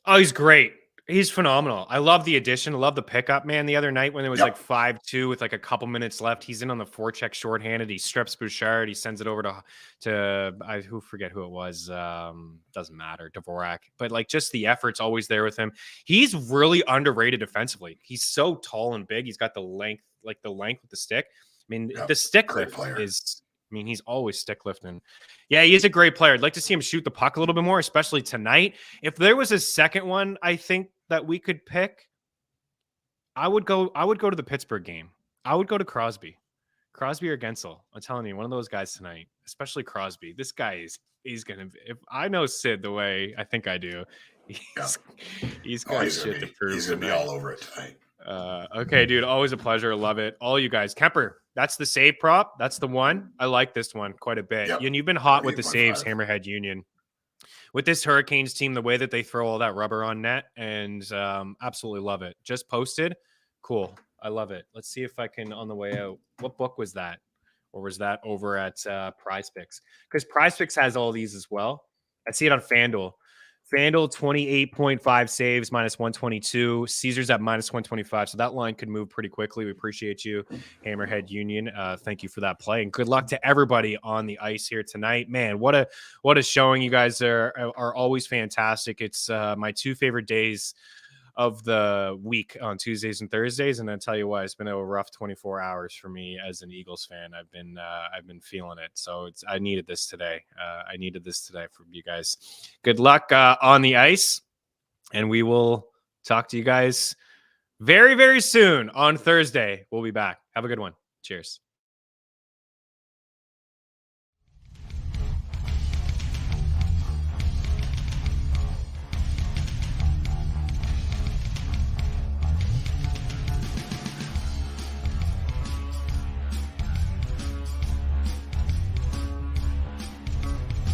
Oh, he's great. He's phenomenal. I love the addition. I love the pickup, man. The other night when it was like 5-2 with like a couple minutes left, he's in on the forecheck shorthanded. He strips Bouchard. He sends it over to I forget who it was. Doesn't matter. Dvorak. But like just the effort's always there with him. He's really underrated defensively. He's so tall and big. He's got the length with the stick. I mean, the stick lift is. I mean, he's always stick lifting. Yeah, he is a great player. I'd like to see him shoot the puck a little bit more, especially tonight. If there was a second one, I think that we could pick, I would go to the Pittsburgh game. I would go to Crosby or Gensel. I'm telling you, one of those guys tonight, especially Crosby. This guy he's going to, if I know Sid the way I think I do, he's got shit to prove. He's going to be all over it tonight. Okay, dude. Always a pleasure. Love it. All you guys. Kemper, that's the save prop. That's the one. I like this one quite a bit. Yep. And you've been hot with the saves, Hammerhead Union. With this Hurricanes team, the way that they throw all that rubber on net, and absolutely love it. Just posted. Cool. I love it. Let's see if I can, on the way out, what book was that? Or was that over at Prize Picks? Because Prize Picks has all these as well. I see it on FanDuel. FanDuel 28.5 saves, minus 122. Caesars at minus 125. So that line could move pretty quickly. We appreciate you, Hammerhead Union. Thank you for that play. And good luck to everybody on the ice here tonight. Man, what a showing. You guys are always fantastic. It's my two favorite days of the week on Tuesdays and Thursdays. And I tell you what, it's been a rough 24 hours for me as an Eagles fan. I've been feeling it. So I needed this today. I needed this today from you guys. Good luck on the ice. And we will talk to you guys very, very soon on Thursday. We'll be back. Have a good one. Cheers.